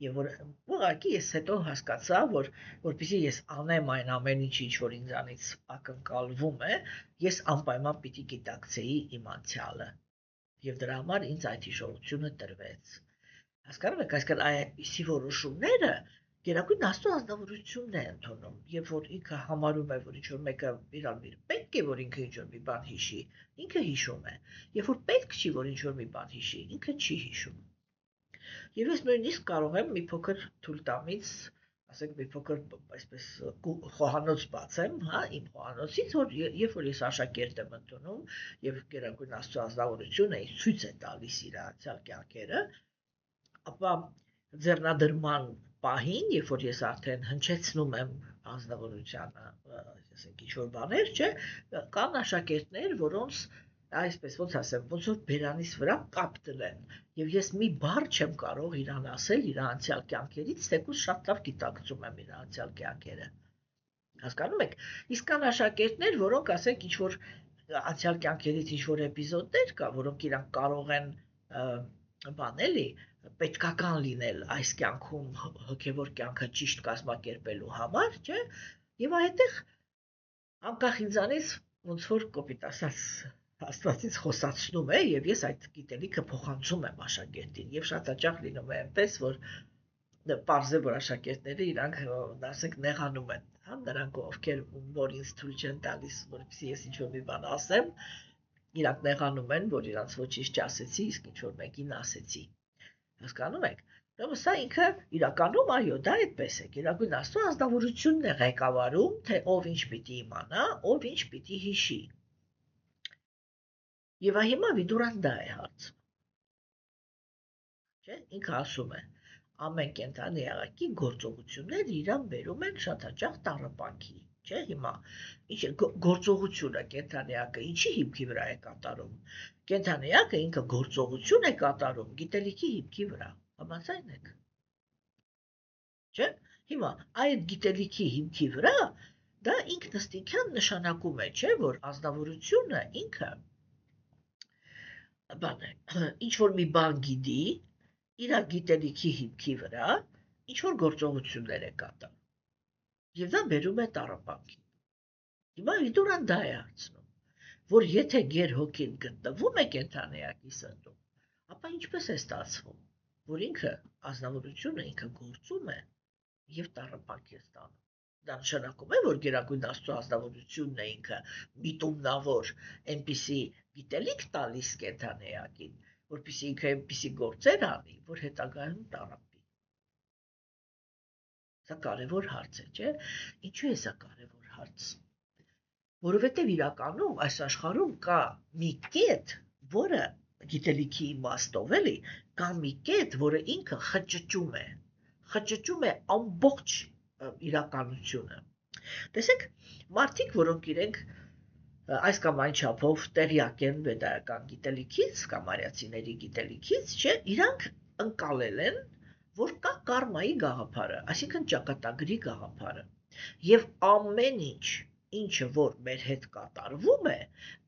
Եվ որ ուղղակի ես հետո հասկացա, որ որպեսզի ես անեմ այն ամեն ինչ, որ ինձանից ակնկալվում է, ես անպայման պիտի գիտակցեի իմ անցյալը։ Եվ դրա համար ինձ այդ հիշողությունը տրվեց։ Հասկանում եք, այսինքն այդպիսի որոշումները Գերագույն Աստծո ազնվորությունն է ընդունում, երբ որ ինքը համարում է, որ ինչ-որ մեկը իրան պետք է, որ ինքը ինչ-որ մի բան հիշի, ինքը հիշում է։ Երբ որ պետք չի, որ ինչ-որ մի բան հիշի, ինքը չի հիշում։ Եվ ես նույնիսկ կարող եմ մի փոքր թույլտամից, ասենք մի փոքր այսպես խոհանոց բացեմ, հա, իմ խոհանոցից, որ երբ որ ես աշակերտ եմ ընդունում եւ Գերագույն Աստծո ազնվորությունը ինձ ցույց է տալիս իր անցյալ կյանքերը, ապա ձեռնադրման պահին, երբ որ ես արդեն հնչեցնում եմ ազնվորությանը, ասենք ինչ-որ բաներ, չէ, կան աշակերտներ, որոնց այսպես ոնց ասեմ, ոնց որ բերանիս վրա կապ դնեն, եւ ես մի բառ չեմ կարող իրան ասել իր անցյալ կյանքերից, թեկուզ շատ լավ գիտակցում եմ իր անցյալ կյանքերը։ Հասկանում եք։ Իսկ կան աշակերտներ, որոնք ասենք ինչ որ անցյալ կյանքերից ինչ որ էպիզոդներ կա, որոնք իրանք կարող են բան էլի պետքական լինել այս կյանքում հոգեվոր կյանքը ճիշտ կազմակերպելու համար, չէ՞։ Եվ այդտեղ անկախ ինձանից ոնց որ կոպիտ ասած Աստվածից խոսացնում է եւ ես այդ գիտելիքը փոխանցում եմ աշակերտին եւ շատ հաճախ լինում է այնպես որ պարզ է որ աշակերտները իրանք ասենք նեղանում են, հա, նրանք ովքեր որ ինձ թույլ չեն տալիս որպեսզի ես ինչ-որ մի բան ասեմ, իրանք նեղանում են որ իրանց ոչինչ չասեցի, իսկ ինչ-որ մեկին ասեցի։ Հասկանում եք։ Ուրեմն սա ինքը իրականում այո, դա այդպես է։ Գերագույն Աստծո ազնվորությունն է ղեկավարում, թե ով ինչ պիտի իմանա, ով ինչ պիտի հիշի։ Եվ հիմա Վիդուրան դա է հարցում։ Չէ, ինքը ասում է, ամեն կենդանի եղակի գործողությունները իրան բերում են շատ հաճախ տառապանքի, չէ, հիմա ինչ է գործողությունը կենդանիակը ինչի հիմքի վրա է կատարում։ Կենդանիակը ինքը գործողություն է կատարում գիտելիքի հիմքի վրա։ Համաձայն եք։ Չէ, հիմա այդ գիտելիքի հիմքի վրա դա ինքնըստինքյան նշանակում է, չէ, որ ազնվորությունը ինքը բան է, ինչ որ մի բան գիտի, իր գիտելիքի հիմքի վրա ինչ որ գործողություններ է կատարում։ Եվ դա բերում է տառապանքի։ Հիմա Վիդուրան դա է հարցնում, որ եթե գերհոգին գտնվում է կենդանիակի սրտում, ապա ինչպես է ստացվում, որ ինքը ազնվորությունը ինքը գործում է եւ տառապանք է ստանում։ Դա նշանակում է, որ Գերագույն Աստծո ազնվորությունն է ինքը միտումնավոր այնպիսի գիտելիք տալիս կենդանիակին, որպեսզի ինքը այնպիսի գործեր անի, որ հետագայում տառապի։ Սա կարևոր հարց է, չէ՞։ Ինչու է սա կարևոր հարց։ Որովհետև իրականում այս աշխարհում կա մի կետ, որը գիտելիքի իմաստով էլի, կա մի կետ, որը ինքը խճճում է ամբողջ իրականությունը։ Տեսեք, մարդիկ, որոնք իրենք այս կամ այն չափով տեղյակ են վեդայական գիտելիքից կամ արիացիների գիտելիքից, չէ, իրանք ընկալել են, որ կա կարմայի գաղափարը, այսինքն ճակատագրի գաղափարը, եւ ամեն ինչը որ մեր հետ կատարվում է,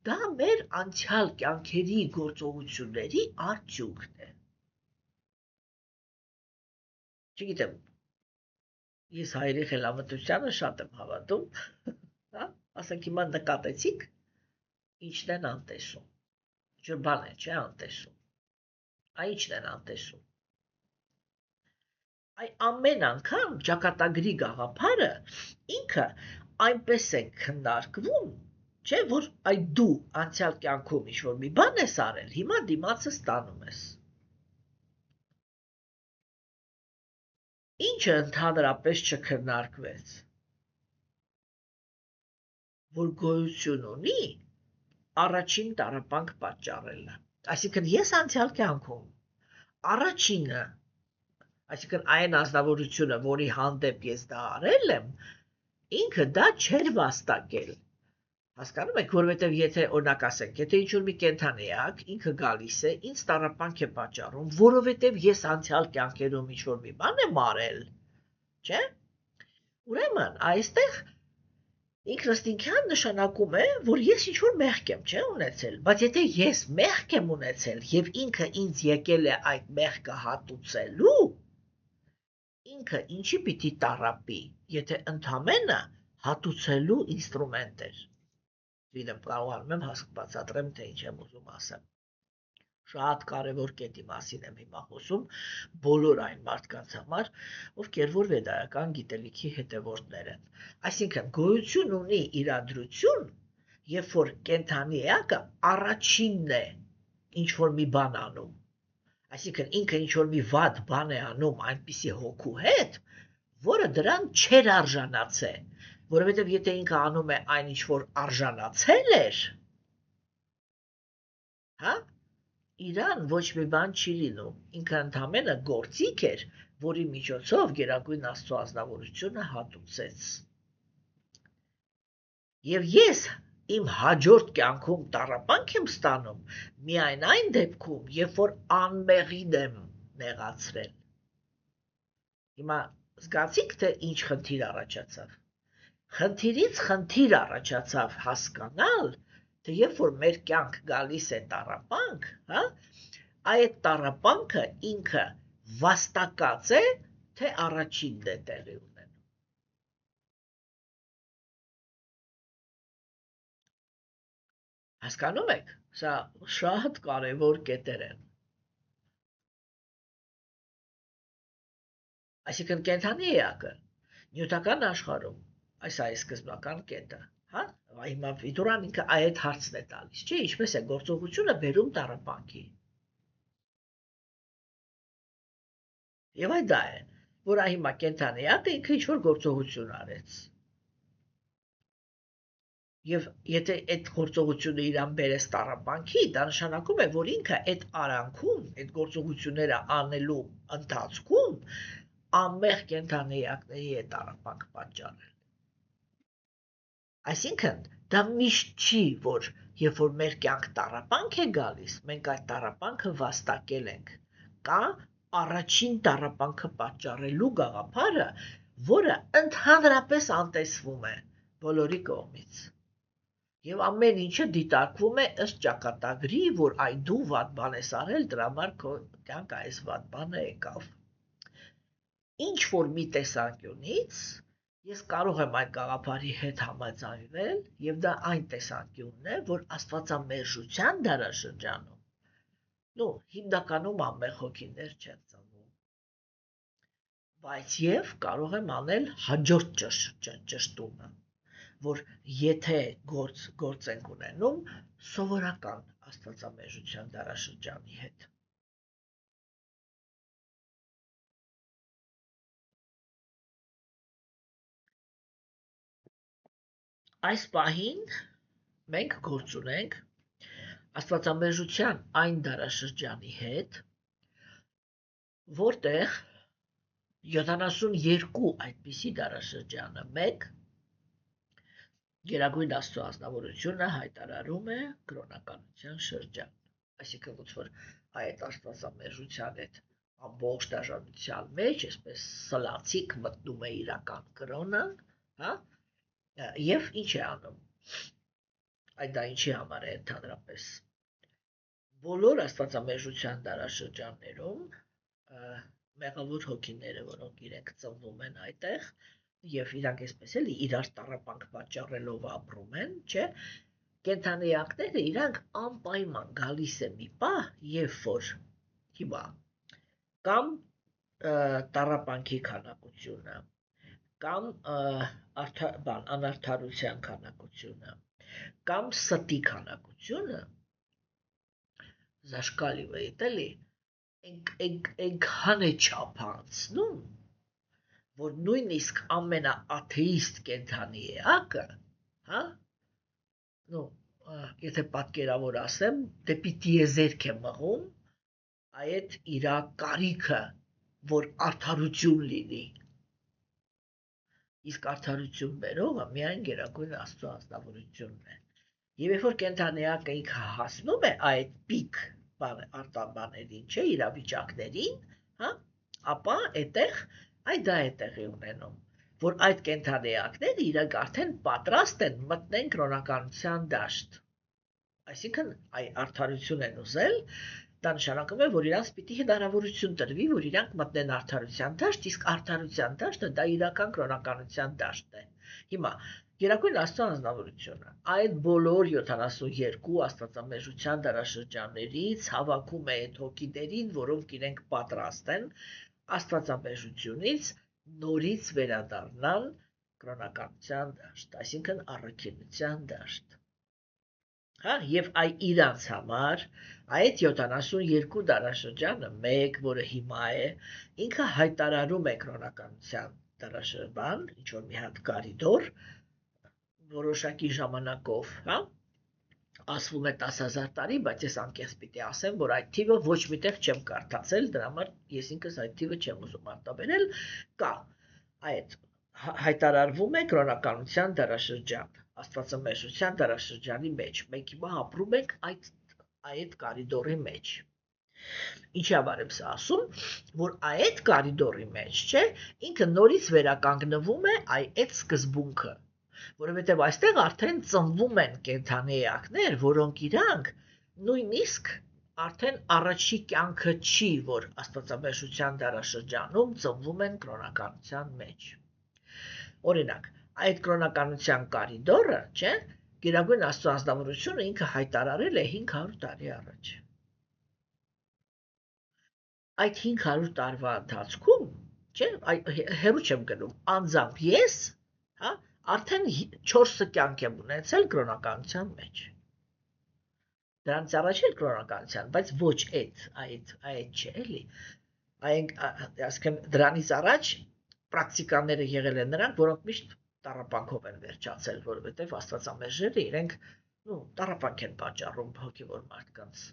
դա մեր անցյալ կյանքերի գործողությունների արդյունքն է։ Չգիտեմ, ես հայերի խելամտությանը շատ եմ հավատում, հա, ասենք հիմա նկատեցիք, ինչն են անտեսում, ինչ-որ բան է, չէ, անտեսում, ինչն են անտեսում։ Ամեն անգամ ճակատագրի գաղափարը ինքը այնպես է քննարկվում, չէ, որ դու անցյալ կյանքում ինչ-որ մի բան ես արել, հիմա դիմացը ստանում ես։ Ինչը ընդհանրապես չքննարկվեց, որ գոյություն ունի առաջին տառապանք պատճառելը։ Այսինքն ես անցյալ կյանքում առաջինը, այսինքն այն ազնվորությունը, որի հանդեպ ես դա արել եմ, ինքը դա չէր վաստակել։ Հասկանում եք, որովհետև եթե օրինակ ասենք, եթե ինչ-որ մի կենդանիակ ինքը գալիս է, ինձ տառապանք է պատճառում, որովհետև ես անցյալ կյանքերում ինչ-որ մի բան եմ արել, չէ՞։ Ուրեմն, այստեղ ինքնըստինքյան նշանակում է, որ ես ինչ-որ մեղք եմ, չէ՞, ունեցել, բայց եթե ես մեղք եմ ունեցել եւ ինքը ինձ եկել է այդ մեղքը հատուցելու, ինքը ինչի պիտի տառապի, եթե ընդամենը հատուցելու ինստրումենտ էր։ Գիտեմ, կարողանում եմ բացատրեմ, թե ինչ եմ ուզում ասեմ։ Շատ կարևոր կետի մասին եմ հիմա խոսում բոլոր այն մարդկանց համար, ովքեր որ վեդայական գիտելիքի հետևորդներ են։ Այսինքն գոյություն ունի իրադրություն, երբ որ կենդանիակը առաջինն է ինչ որ մի բան անում։ Այսինքն ինքը ինչ որ մի վատ բան է անում այնպիսի հոգու հետ, որը դրան չեր արժանացել, որովհետև եթե ինքը անում է այն ինչ որ արժանացել էր, հա, իրան ոչ մի բան չի լինում, ինքը ընդամենը գործիք էր, որի միջոցով Գերագույն Աստծո ազնվորությունը հատուցեց։ Եվ ես իմ հաջորդ կյանքում տառապանք եմ ստանում միայն այն դեպքում, երբ որ անմեղին եմ նեղացրել։ Հիմա զգացիք, թե ինչ խնդիր առաջացավ։ Խնդիրից խնդիր առաջացավ հասկանալ, թե երբ որ մեր կյանք գալիս է տառապանք, հա, այդ տառապանքը ինքը վաստակած է, թե առաջինն է տեղի ունենում։ Հասկանում եք, սա շատ կարևոր կետեր են։ Այսինքն կենդանի էակը նյութական աշխարհում, այս է սկզբնական կետը, հա, հիմա Վիդուրան ինքը այդ հարցն է տալիս, չէ, ինչպես է գործողությունը բերում տառապանքի։ Եվ այդ դա է, որ հիմա կենդանիակը ինքը ինչ-որ գործողություն արեց։ Եվ եթե այդ գործողությունը իրան բերես տառապանքի, դա նշանակում է, որ ինքը այդ արանքում, այդ գործողությունները անելու ընթացքում անմեղ կենդանիակների է տառապանք պատճառել։ Այսինքն, դա միշտ չի, որ երբ որ մեր կյանք տառապանք է գալիս, մենք այդ տառապանքը վաստակել ենք։ Կա առաջին տառապանքը պատճառելու գաղափարը, որը ընդհանրապես անտեսվում է բոլորի կողմից։ Եվ ամեն ինչը դիտարկվում է ըստ ճակատագրի, որ դու վատ բան ես արել, դրա համար քո կյանք այս վատ բանը եկավ։ Ինչ որ մի տեսանկյունից ես կարող եմ այդ գաղափարի հետ համաձայնվել, եւ դա այն տեսանկյունն է, որ աստվածամերժության դարաշրջանում, հիմնականում անմեղ հոգիներ չեն ծնվում, բայց եւ կարող եմ անել հաջորդ ճշտումը, որ եթե գործ ենք ունենում սովորական աստվածամերժության դարաշրջանի հետ։ Այս պահին մենք գործ ունենք աստվածամերժության այն դարաշրջանի հետ, որտեղ 72 այդպիսի դարաշրջանը մեկ Գերագույն Աստծո ազնվորությունը հայտարարում է կրոնականության շրջան, այսինքն ոնց որ այդ աստվածամերժության հետ ամբողջ դաշնության մեջ, այսպես սլացիկ մտնում է իրական կրոնան, հա, եւ ինչ է անում, այդ դա ինչի համար է ընդհանրապես, բոլոր աստվածամերժության դարաշրջաններում մեղավոր հոգիները, որոնք իրենք ծնվում են այդտեղ, եւ իրանք այսպես էլի իրար տառապանք պատճառելով ապրում են, չէ, կենդանիակները իրանք անպայման գալիս է մի պահ, երբ որ հիմա կամ տառապանքի քանակությունը, կամ անարդարության քանակությունը, կամ ստի քանակությունը զաշկալի է էլի, այնքան է չափանցնում, որ նույնիսկ ամենաաթեիստ կենդանի էակը, հա, եթե պատկերավոր ասեմ, դեպի տիեզերք է մղում այդ իրա կարիքը, որ արդարություն լինի, իսկ արդարություն բերողը միայն Գերագույն Աստծո ազնվորությունն է, եւ երբ որ կենդանիակը ինքը հասնում է այդ պիկ արտաբաներին, չէ, իրավիճակներին, հա, ապա այդտեղ այդ դա է տեղի ունենում, որ այդ կենդանիակները իրենք արդեն պատրաստ են մտնեն կրոնականության դաշտ, այսինքն արդարություն են ուզել, դա նշանակում է, որ իրանց պիտի հնարավորություն տրվի, որ իրանք մտնեն արդարության դաշտ, իսկ արդարության դաշտը դա իրական կրոնականության դաշտն է, հիմա Գերագույն Աստծո ազնվորությունը այդ բոլոր 72 աստվածամերժության դարաշրջաններից հավաքում է այդ հոգիներին, որոնք իրենք պատրաստ են աստվածամերժությունից նորից վերադառնալ կրոնականության դաշտ, այսինքն առաքինության դաշտ, հա, եւ իրանց համար այդ 72 դարաշրջանը մեկ, որը հիմա է, ինքը հայտարարում է կրոնականության դարաշրջան, ինչ որ մի հատ կարիդոր, որոշակի ժամանակով, հա, ասվում է 10,000 տարի, բայց ես անկեղծ պիտի ասեմ, որ այդ թիվը ոչ միտեղ չեմ կարդացել, դրա համար ես ինքս այդ թիվը չեմ ուզում արտաբերել, կա, այդ հայտարարվում է կրոնականության դարաշրջան, աստվածամերժության դարաշրջանի մեջ, մենք հիմա ապրում ենք այդ կարիդորի մեջ, ինչի համար եմ սա ասում, որ այդ կարիդորի մեջ, չէ, ինքը նորից վերականգնվում է այդ սկզբունքը, որովհետև այստեղ արդեն ծնվում են կենդանի էակներ, որոնք իրանք նույնիսկ արդեն առաջի կյանքը չի, որ աստվածամերժության դարաշրջանում ծնվում են կրոնականության մեջ։ Օրինակ, այդ կրոնականության կարիդորը, չէ, Գերագույն Աստծո ազնվորությունը ինքը հայտարարել է 500 տարի առաջ։ Այդ 500 տարվա ընթացքում, չէ, հեռու չեմ գնում, անձամբ ես, հա, արդեն 4 կյանք եմ ունեցել կրոնականության մեջ։ Դրանից առաջ էլ կրոնականության, բայց ոչ այդ չէ, էլի։ Այսինքն դրանից առաջ պրակտիկաները եղել են նրանք, որոնք միշտ տառապանքով են վերջացել, որովհետև աստվածամերժերը իրենք, տառապանք են պատճառում հոգևոր մարդկանց։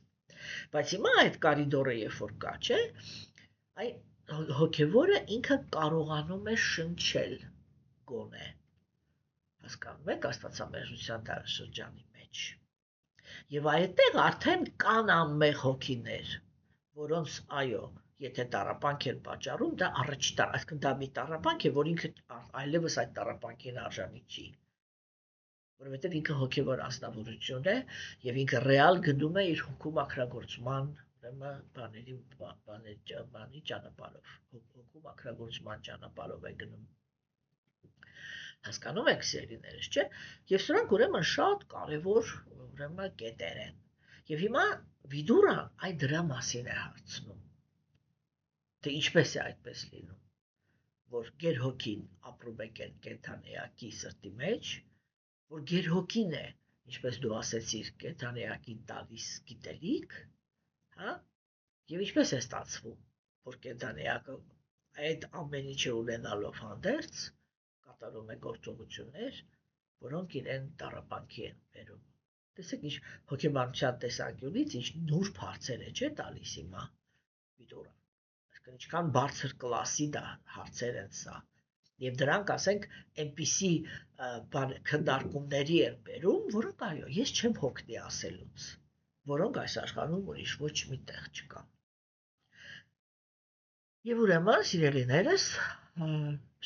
Բայց հիմա այդ կարիդորը երբ որ կա, չէ, հոգևորը ինքը կարողանում է շնչել գոնե, հասկանում եք, աստվածամերժության դարաշրջանի մեջ։ Եվ այդտեղ արդեն կան անմեղ հոգիներ, որոնց, այո, եթե տառապանք են պատճառում, դա առաջի այսինքն դա մի տառապանք է, որ ինքը այլևս այդ տառապանքին արժանի չի, որովհետև ինքը հոգևոր ազնվորություն է եւ ինքը ռեալ գնում է իր հոգու մաքրագործման բանի ճանապարհով, հոգու մաքրագործման ճանապարհով է գնում։ Հասկանում եք, սիրելիներս, չէ՞։ Եվ սրանք ուրեմն շատ կարևոր կետեր են։ Եվ հիմա Վիդուրան այդ դրա մասին է հարցնում։ Թե ինչպես է այդպես լինում, որ գերհոգին ապրում է կենդանիակի սրտի մեջ, որ գերհոգին է, ինչպես դու ասեցիր, կենդանիակին տալիս գիտելիք, հա, եւ ինչպես է ստացվում, որ կենդանիակը այդ ամեն ինչը ունենալով հանդերձ կատարում է գործողություններ, որոնք իրեն տառապանքի են բերում։ Տեսեք ինչ հոգեբանության տեսանկյունից ինչ նուրբ հարցեր է չէ տալիս հիմա Վիդորը։ Այսինքն ինչքան բարձր կլասի դա հարցեր են սա։ Եվ դրանք, ասենք, այնպիսի քննարկումների են բերում, որոնք այո, ես չեմ հոգնի ասելուց, որոնք այս աշխարհում ուրիշ ոչ մի տեղ չկան։ Եվ ուրեմն, սիրելիներս,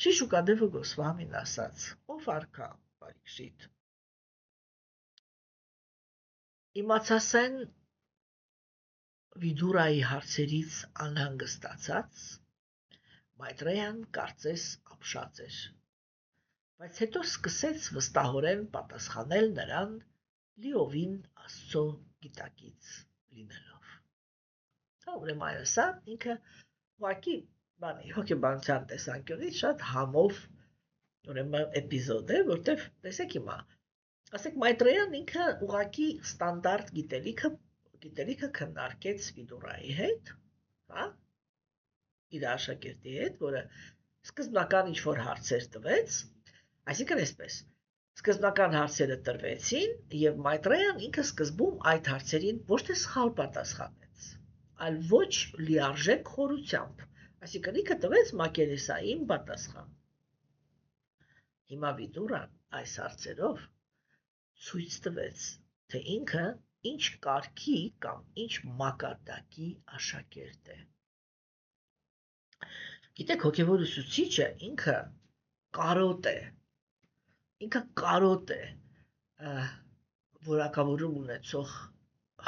շիշուկադևը գոսվամին ասաց, ով արքա, բարիքշիտ։ Իմացասեն Վիդուրայի հարցերից անհանգստացած, Մայտրեյան կարծես ապշած էր, բայց հետո սկսեց վստահորեն պատասխանել նրան լիովին Աստծո գիտակից լինելով։ Ուրեմն սա ինքը ուղղակի հոգեբանության տեսանկյունից շատ համով ուրեմն էպիզոդ է, որտեղ տեսեք հիմա, ասեք Մայտրեյան ինքը ուղղակի ստանդարտ գիտելիքը քննարկեց Վիդուրայի հետ, հա? Իր աշակերտի հետ, որը սկզբնական ինչ-որ հարցեր տվեց, այսինքն այսպես, սկզբնական հարցերը տրվեցին և Մայտրեյան ինքը սկզբում այդ հարցերին ոչ թե սխալ պատասխանեց, այլ ոչ լիարժեք խորությամբ, այսինքն ինքը տվեց մակերեսային պատասխան։ Հիմա Վիդուրան այս հարցերով ցույց տվեց, թե ինքը ինչ կարգի կամ ինչ մակարդակի աշակերտ է։ Գիտեք, հոգևոր ուսուցիչը ինքը կարոտ է որակավորում ունեցող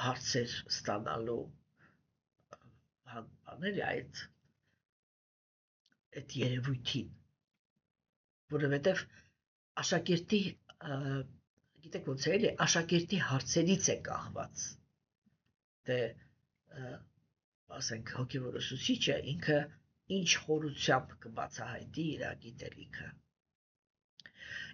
հարցեր ստանալու բաների այդ երևույթին, որովհետև աշակերտի, գիտեք ոնց է էլի, աշակերտի հարցերից է կախված, թե ասենք հոգևոր ուսուցիչը ինքը ինչ խորությամբ կբացահայտի իր գիտելիքը։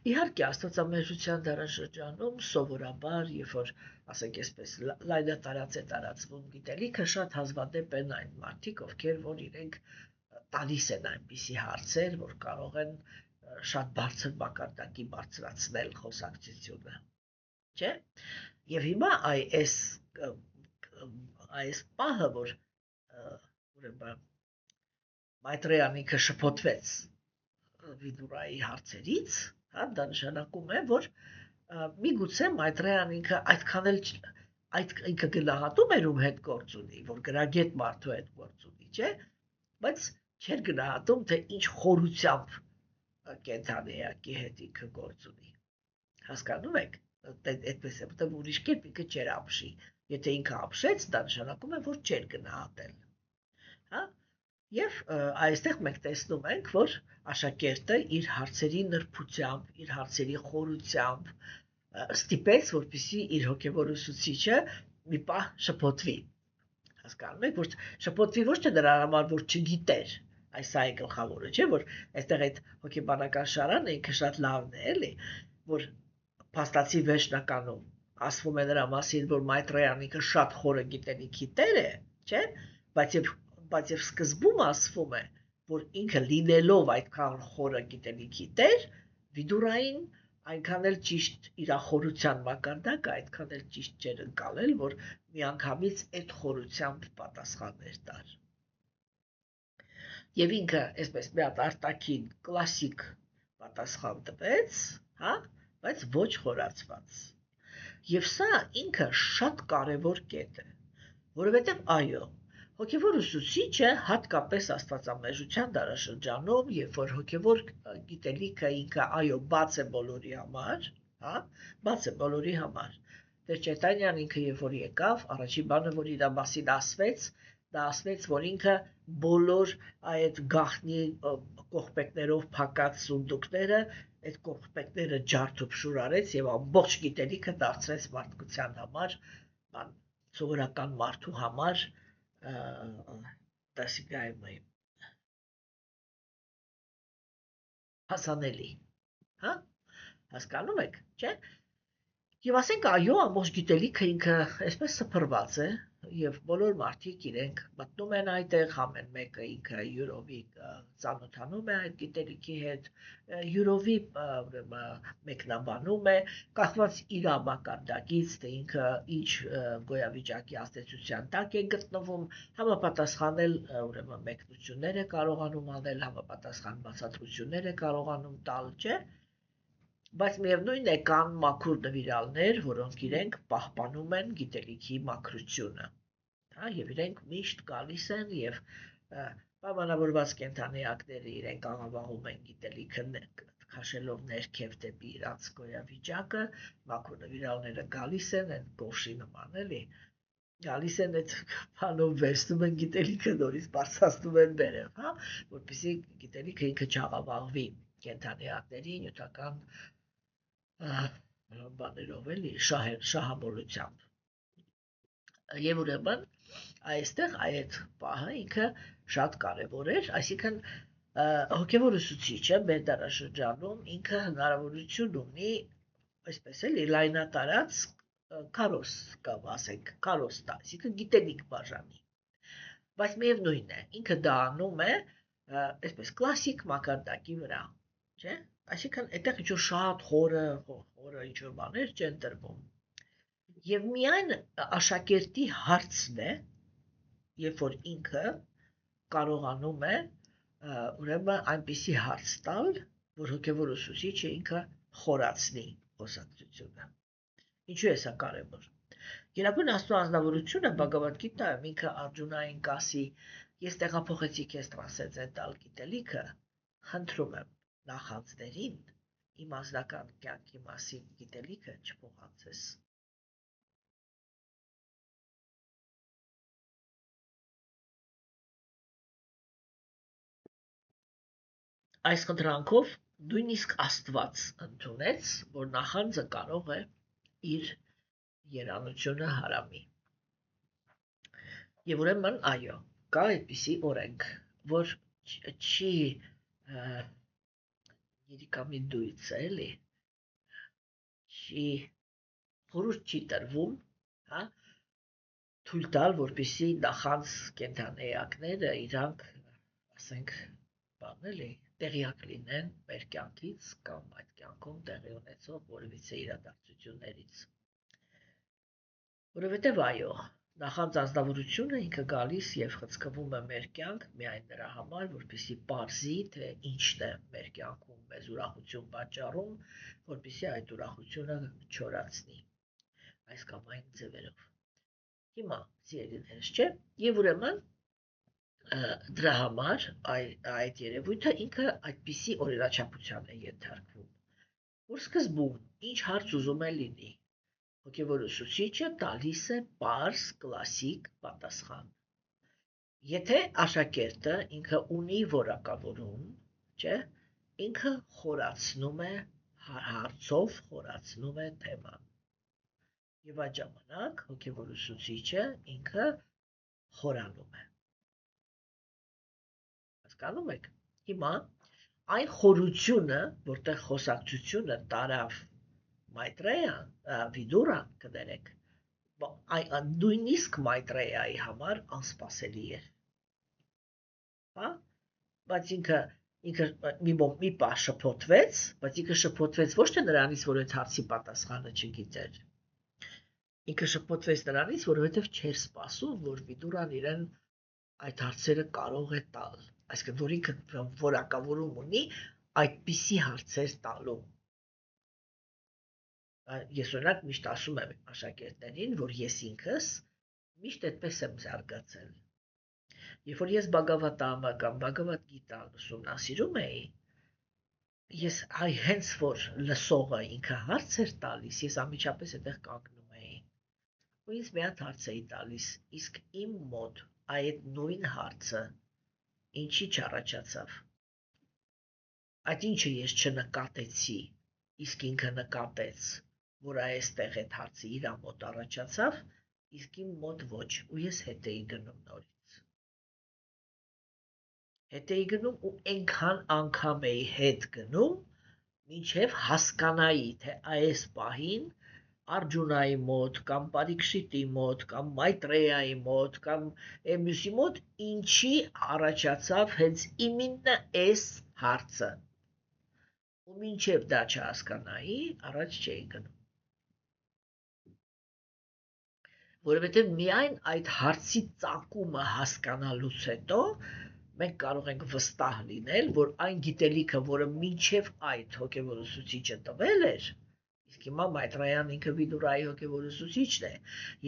Իհարկե, աստվածամերժության դարաշրջանում սովորաբար, երբ որ, ասենք այսպես, լայնատարած է տարածվում գիտելիքը, շատ հազվադեպ են այն մարդիկ, ովքեր որ իրենք տալիս են այնպիսի հարցեր, որ կարող են շատ բարձր մակարդակի բարձրացնել խոսակցությունը, չէ՞։ Եվ հիմա այս պահը, որ ուրեմն Մայտրեյան ինքը շփոթվեց Վիդուրայի հարցերից, հա, դա նշանակում է, որ միգուցե Մայտրեյան ինքը այդքան էլ ինքը գնահատում էր ում հետ գործ ունի, որ գրագետ մարդու հետ գործ ունի, չէ՞, բայց չէր գնահատում, թե ինչ խորությամբ կենդանի էակի հետ ինքը գործ ունի։ Հասկանում եք, այդպես է, որտեղ ուրիշ կերպ ինքը չէր ապշի։ Եթե ինքը ապշեց, դա նշանակում է, որ չէր գնահատել։ Հա? Եվ այստեղ մենք տեսնում ենք, որ աշակերտը իր հարցերի նրբությամբ, իր հարցերի խորությամբ ստիպեց, որպեսզի իր հոգևոր ուսուցիչը մի պահ շփոթվի։ Հասկանում եք, որ շփոթվի ոչ թե նրա համար, որ չգիտեր, այս է գլխավորը, չէ՞, որ այստեղ այդ հոգեբանական շարանը ինքը շատ լավն է, էլի, որ փաստացի վերջնականում ասվում է նրա մասին, որ Մայտրեյան ինքը շատ խորը գիտելիքի տեր է, չէ՞, բայց եւ սկզբում ասվում է, որ ինքը լինելով այդքան խորը գիտելիքի տեր, Վիդուրային այնքան էլ ճիշտ իր խորության մակարդակը այդքան էլ ճիշտ չէր ընկալել, որ միանգամից այդ խորությամբ պատասխաններ տար։ Եվ ինքը այսպես մի հատ արտաքին կլասիկ պատասխան տվեց, հա, բայց ոչ խորացված։ Եվ սա ինքը շատ կարևոր կետ է, որովհետև այո, հոգևոր ուսուցիչը հատկապես աստվածամերժության դարաշրջանում, երբ որ հոգևոր գիտելիքը ինքը այո բաց է բոլորի համար, հա, բաց է բոլորի համար։ Տեր Չայտանյան ինքը երբ որ եկավ, առաջին բանը որ իր մասին ասվեց, դա ասվեց, որ ինքը բոլոր այդ գաղտնի կողպեքներով փակած սունդուկները, այդ կողպեքները ջարդուփշուր արեց եւ ամբողջ գիտելիքը դարձրեց մարդկության համար, սովորական մարդու համար դասիկայմայ հասանելի, հա, հասկանում եք, չէ՞։ Եվ ասենք այո, ամբողջ գիտելիքը ինքը այսպես սփռված է, եւ բոլոր մարդիկ իրենք մտնում են այդտեղ, ամեն մեկը ինքը յուրովի ծանոթանում է այդ գիտելիքի հետ, յուրովի ուրեմն մեկնաբանում է, կախված իր մակարդակից, թե ինքը ինչ գոյավիճակի ազդեցության տակ է գտնվում, համապատասխանել ուրեմն մեկնություններ է կարողանում անել, համապատասխան բացատրություններ է կարողանում տալ, չէ՞։ Բայց միևնույն է կան մաքուր նվիրալներ, որոնք իրենք պահպանում են գիտելիքի մաքրությունը, հա, եւ իրենք միշտ գալիս են եւ պայմանավորված կենդանիակները իրենք աղավաղում են գիտելիքը քաշելով ներքև դեպի իրաց գոյավիճակը, մաքուր նվիրալները գալիս են այն գոշի նման էլի, գալիս են այդ բանով վերցնում են գիտելիքը նորից բարձրացնում են վերև, հա, որպեսզի գիտելիքը ինքը չաղավաղվի կենդանիակների նյութական բաներով էլի շահամոլությամբ եւ ուրեմն այստեղ այդ պահը ինքը շատ կարեւոր էր, այսինքն հոգեվոր ուսուցիչը մեր դարաշրջանում ինքը հնարավորություն ունի այսպես էլի լայնատարած կարոս կամ ասենք կարոստա, այսինքն գիտելիք բաժանի, բայց միևնույն է ինքը դա անում է այսպես կլասիկ մակարդակի վրա, չէ՞։ Այսինքն այդտեղ ինչ-որ շատ խորը ինչ-որ բաներ չեն տրվում։ Եվ միայն աշակերտի հարցն է, երբ որ ինքը կարողանում է ուրեմն այնպիսի հարց տալ, որ հոգևոր ուսուցիչը ինքը խորացնի խոսակցությունը։ Ինչու է սա կարևոր։ Գերագույն Աստծո անձնավորությունը Բhagavad Gita-ում ինքը अर्जुन-ային կասի, ես տեղափոխեցի քեզ տրանսցենդենտալ գիտելիքը, խնդրում եմ նախանձներին իմ անձնական կյանքի մասին գիտելիքը չփոխանցես։ Այս խնդրանքով նույնիսկ Աստված ընդունեց, որ նախանձը կարող է իր երանությունը հարամի։ Եվ ուրեմն այո, կա այդպիսի օրենք, որ չի Երիկամի դույց է, էլի, չի խորհուրդ չի տրվում, հա, թույլ տալ, որպեսզի նախանձ կենդանիակները իրանք, ասենք, բան էլի, տեղյակ լինեն մեր կյանքից կամ այդ կյանքում տեղի ունեցող որևիցե իրադարձություններից։ Որովհետև այո, նախանձ անձնավորությունը ինքը գալիս եւ խցկվում է մեր կյանք միայն նրա համար, որպեսզի պարզի, թե ինչն է մեր կյանքում մեզ ուրախություն պատճառում, որպեսզի այդ ուրախությունը չորացնի այս կամ այն ձևերով։ Հիմա սիրելիներս, չէ՞, եւ ուրեմն դրա համար այդ երևույթը ինքը այդպիսի օրինաչափության է ենթարկվում, որ սկզբում ինչ հարց ուզում է լինի, հոգևոր ուսուցիչը տալիս է պարզ կլասիկ պատասխան։ Եթե աշակերտը ինքը ունի որակավորում, չէ, ինքը խորացնում է հարցով, խորացնում է թեման։ Եվ այդ ժամանակ հոգևոր ուսուցիչը ինքը խորանում է։ Հասկանում եք։ Հիմա այն խորությունը, որտեղ խոսակցությունը տարավ Մայտրեյան, Վիդուրան կներեք, նույնիսկ Մայտրեյայի համար անսպասելի էր։ Հա, բայց ինքը մի պահ շփոթվեց, բայց ինքը շփոթվեց ոչ թե նրանից, որ այդ հարցի պատասխանը չգիտեր։ Ինքը շփոթվեց նրանից, որովհետև չէր սպասում, որ Վիդուրան իրեն այդ հարցերը կարող է տալ, այսինքն որ ինքը որակավորում ունի այդպիսի հարցեր տալու։ Ես օրինակ միշտ ասում եմ աշակերտներին, որ ես ինքս միշտ այդպես եմ զարգացել։ Երբ որ ես Բhagavad-ը կամ Bhagavad Gita-ն ուսումնասիրում էի, ես հենց որ լսողը ինքը հարց էր տալիս, ես անմիջապես այդտեղ կանգնում էի։ Ու ինձ մի հատ հարց էի տալիս, իսկ իմ մոտ այդ նույն հարցը ինչի չառաջացավ։ Այդ ինչը ես չնկատեցի, իսկ ինքը նկատեց, որ այստեղ այդ հարցը իր մոտ առաջացավ, իսկ իմ մոտ ոչ, ու ես հետ էի գնում նորից։ Հետ էի գնում ու այնքան անգամ էի հետ գնում, մինչև հասկանայի, թե այս պահին Արջունայի մոտ, կամ Պարիքշիտի մոտ, կամ Մայտրեյայի մոտ, կամ մյուսի մոտ, ինչի առաջացավ հենց իմինը այս հարցը։ Ու մինչև դա չհասկանայի, առաջ չէի գնում։ Որովհետև միայն այդ հարցի ծագումը հասկանալուց հետո մենք կարող ենք վստահ լինել, որ այն գիտելիքը, որը մինչև այդ հոգևորացուցիչը տվել էր, իսկ հիմա Մայտրեյան ինքը Վիդուրայի հոգևորացուցիչն է,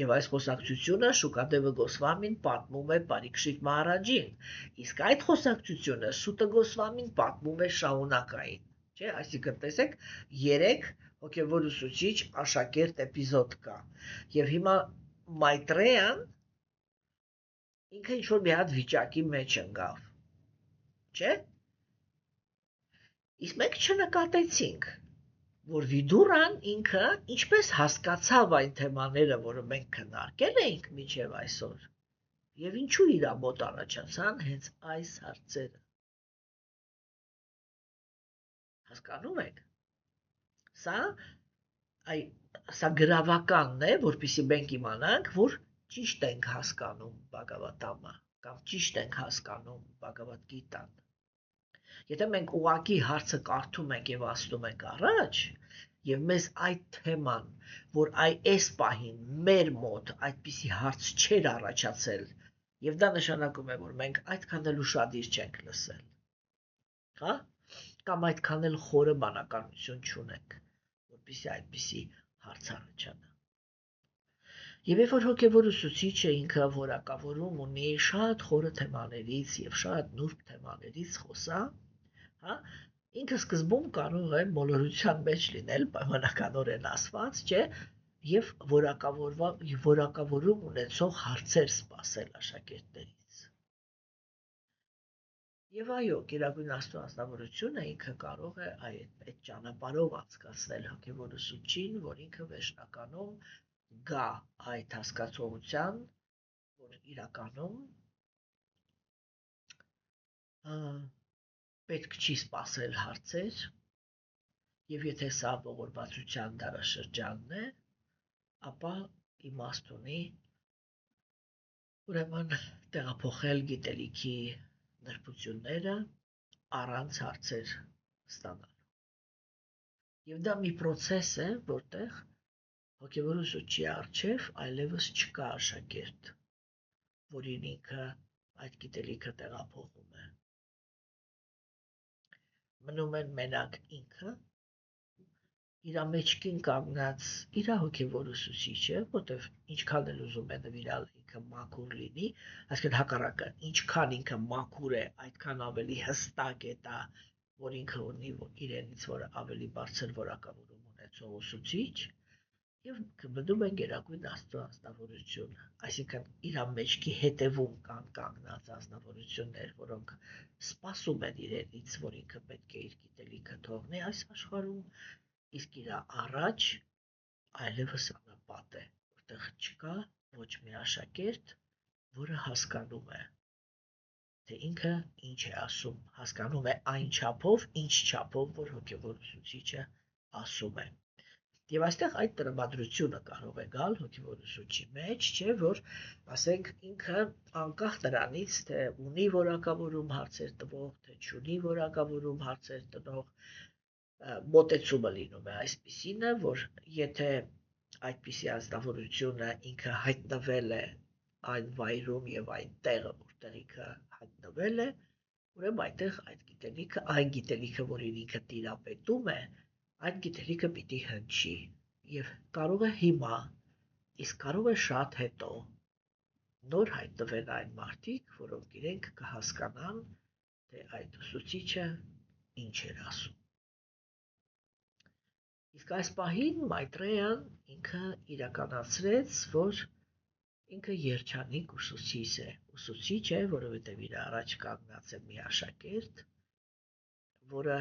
եւ այս խոսակցությունը Շուկադևը Գոսվամին պատմում է Պարիքշիտ Մահարաջին, իսկ այդ խոսակցությունը Սուտը Գոսվամին պատմում է շաունակային, չէ՞, այսինքն տեսեք, 3 հոգևորացուցիչ աշակերտ էպիզոդ կա, եւ հիմա Մայտրեյան ինքը ինչ-որ մի հատ վիճակի մեջ ընկավ, չէ՞, իսկ մենք չնկատեցինք, որ Վիդուրան ինքը ինչպես հասկացավ այն թեմաները, որը մենք քննարկել էինք մինչև այսօր, եւ ինչու իր մոտ առաջացան հենց այս հարցերը։ Հասկանում եք։ Սա գրավականն է, որպեսզի մենք իմանանք, որ ճիշտ ենք հասկանում Բhagavad-ամը, կամ ճիշտ ենք հասկանում Բhagavad Gita-ն։ Եթե մենք ուղղակի հարցը կարդում ենք եւ ասում ենք առաջ, եւ մեզ այդ թեման, որ այս պահին մեր մոտ այդպիսի հարց չէր առաջացել, եւ դա նշանակում է, որ մենք այդքան էլ ուշադիր չենք լսել, հա, կամ այդքան էլ խորը բանականություն չունենք, որպեսզի այդպիսի հարց առաջանա։ Եվ երբ որ հոգևորացուցիչը ինքը որակավորում ունի շատ խորը թեմաներից եւ շատ նուրբ թեմաներից խոսա, հա, ինքը սկզբում կարող է մոլորության մեջ լինել, պայմանականորեն ասված, չէ, եւ որակավորում ունեցող հարցեր սպասել աշակերտներից։ Եվ այո, Գերագույն Աստծո անձնավորությունը ինքը կարող է այդ ճանապարհով անցկացնել հոգևորացուցիչին, որ ինքը վերջնականում գա այդ հասկացողության, որ իրականում պետք չի սպասել հարցեր, եւ եթե սա ողորմածության դարաշրջանն է, ապա իմաստ ունի ուրեմն տեղափոխել գիտելիքի նրբությունները առանց հարցեր ստանալու։ Եվ դա մի process է, որտեղ հոգևորացուցիչի առջև այլևս չկա աշակերտ, որին ինքը այդ գիտելիքը տեղափոխում է։ Մնում են մենակ ինքը, իրա մեջքին կանգնած իրա հոգևորացուցիչը, որտեվ ինչքան էլ ուզում է նվիրալ ինքը մաքուր լինի, այսինքն հակառակը, ինչքան ինքը մաքուր է, այդքան ավելի հստակ է դա, որ ինքը ունի իրենից որ ավելի բարձր որակավորում ունեցող ուսուցիչ, եւ մնում են Գերագույն Աստծո անձնավորությունը, այսինքն իրա մեջքի հետևում կան կանգնած անձնավորություններ, որոնք սպասում են իրենից, որ ինքը պետք է իր գիտելիքը թողնի այս աշխարհում, իսկ իր առաջ այլևս անապատ է, որտեղ չկա ոչ մի աշակերտ, որը հասկանում է, թե ինքը ինչ է ասում, հասկանում է այն չափով, ինչ չափով, որ հոգևորացուցիչը ասում է։ Եվ այստեղ այդ տրամադրությունը կարող է գալ հոգևորացուցիչի մեջ, չէ, որ ասենք ինքը անկախ նրանից, թե ունի որակավորում հարցեր տվող, թե չունի որակավորում հարցեր տնող, մոտեցումը լինում է այսպիսինը, որ եթե այդպիսի անձնավորությունը ինքը հայտնվել է այն վայրում եւ այն տեղը, որտեղ ինքը հայտնվել է, ուրեմն այդտեղ այն գիտելիքը, որին ինքը տիրապետում է, այդ գիտելիքը պիտի հնչի եւ կարող է հիմա, իսկ կարող է շատ հետո նոր հայտնվեն այն մարդիկ, որոնք իրենք կհասկանան, թե այդ ուսուցիչը ինչ էր ասում։ Իսկ այս պահին Մայտրեյան ինքը իրականացրեց, որ ինքը երջանիկ ուսուցիչ է, որովհետև իր առաջ կանգնած է մի աշակերտ, որը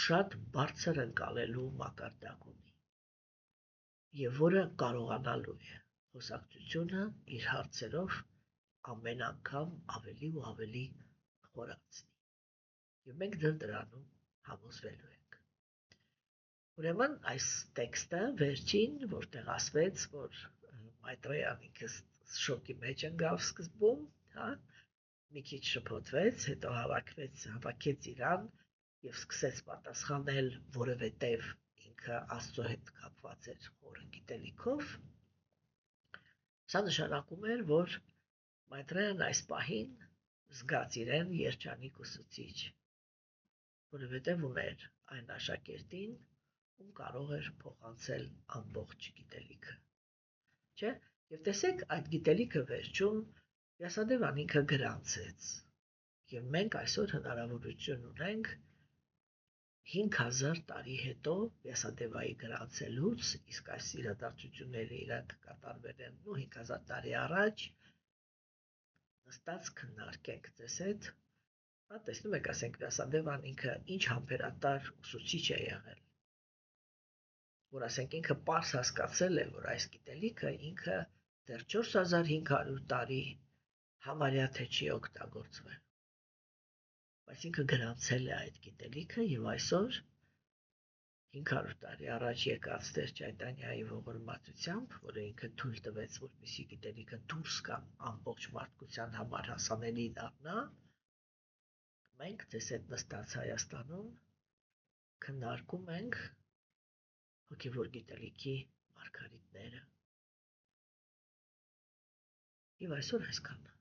շատ բարձր ընկալելու մակարդակ ունի եւ որը կարողանալու է խոսակցությունը իր հարցերով ամեն անգամ ավելի ու ավելի խորացնել։ Եվ մենք դրանում համոզվելու ենք։ Ուրեմն այս տեքստը վերջին, որտեղ ասվեց, որ Մայտրեյան ինքը շոկի մեջ ընկավ սկզբում, հա, մի քիչ շփոթվեց, հետո հավաքեց իրան եւ սկսեց պատասխանել, որովհետեւ ինքը Աստծո հետ կապված էր խորը գիտելիքով, սա նշանակում էր, որ Մայտրեյան այս պահին զգաց իրեն երջանիկ ուսուցիչ, որովհետեւ ուներ այն աշակերտին, ում կարող էր փոխանցել ամբողջ գիտելիքը, չէ՞։ Եվ տեսեք, այդ գիտելիքը վերջում Յասադեվան ինքը գրանցեց, եւ մենք այսօր հնարավորություն ունենք 5000 տարի հետո Յասադեվայի գրանցելուց, իսկ այս իրադարձությունները իրանք կկատարվել են 5000 տարի առաջ, նստած քննարկենք ձեզ հետ, հա, տեսնում եք, ասենք Յասադեվան ինքը ինչ համբերատար ուսուցիչ է եղել, որ ասենք ինքը պարզ հասկացել է, որ այս գիտելիքը ինքը դեռ 4500 տարի համարյա թե չի օգտագործվել, բայց ինքը գրանցել է այդ գիտելիքը եւ այսօր 500 տարի առաջ եկած Տեր Ճայտանյայի ողորմածությամբ, որը ինքը թույլ տվեց, որպեսզի գիտելիքը դուրս գա ամբողջ մարդկության համար հասանելի դառնա, մենք ձեզ հետ նստած Հայաստանում քննարկում ենք հոգևոր գիտելիքի մարգարիտները։ Եվ այսօր այսքան։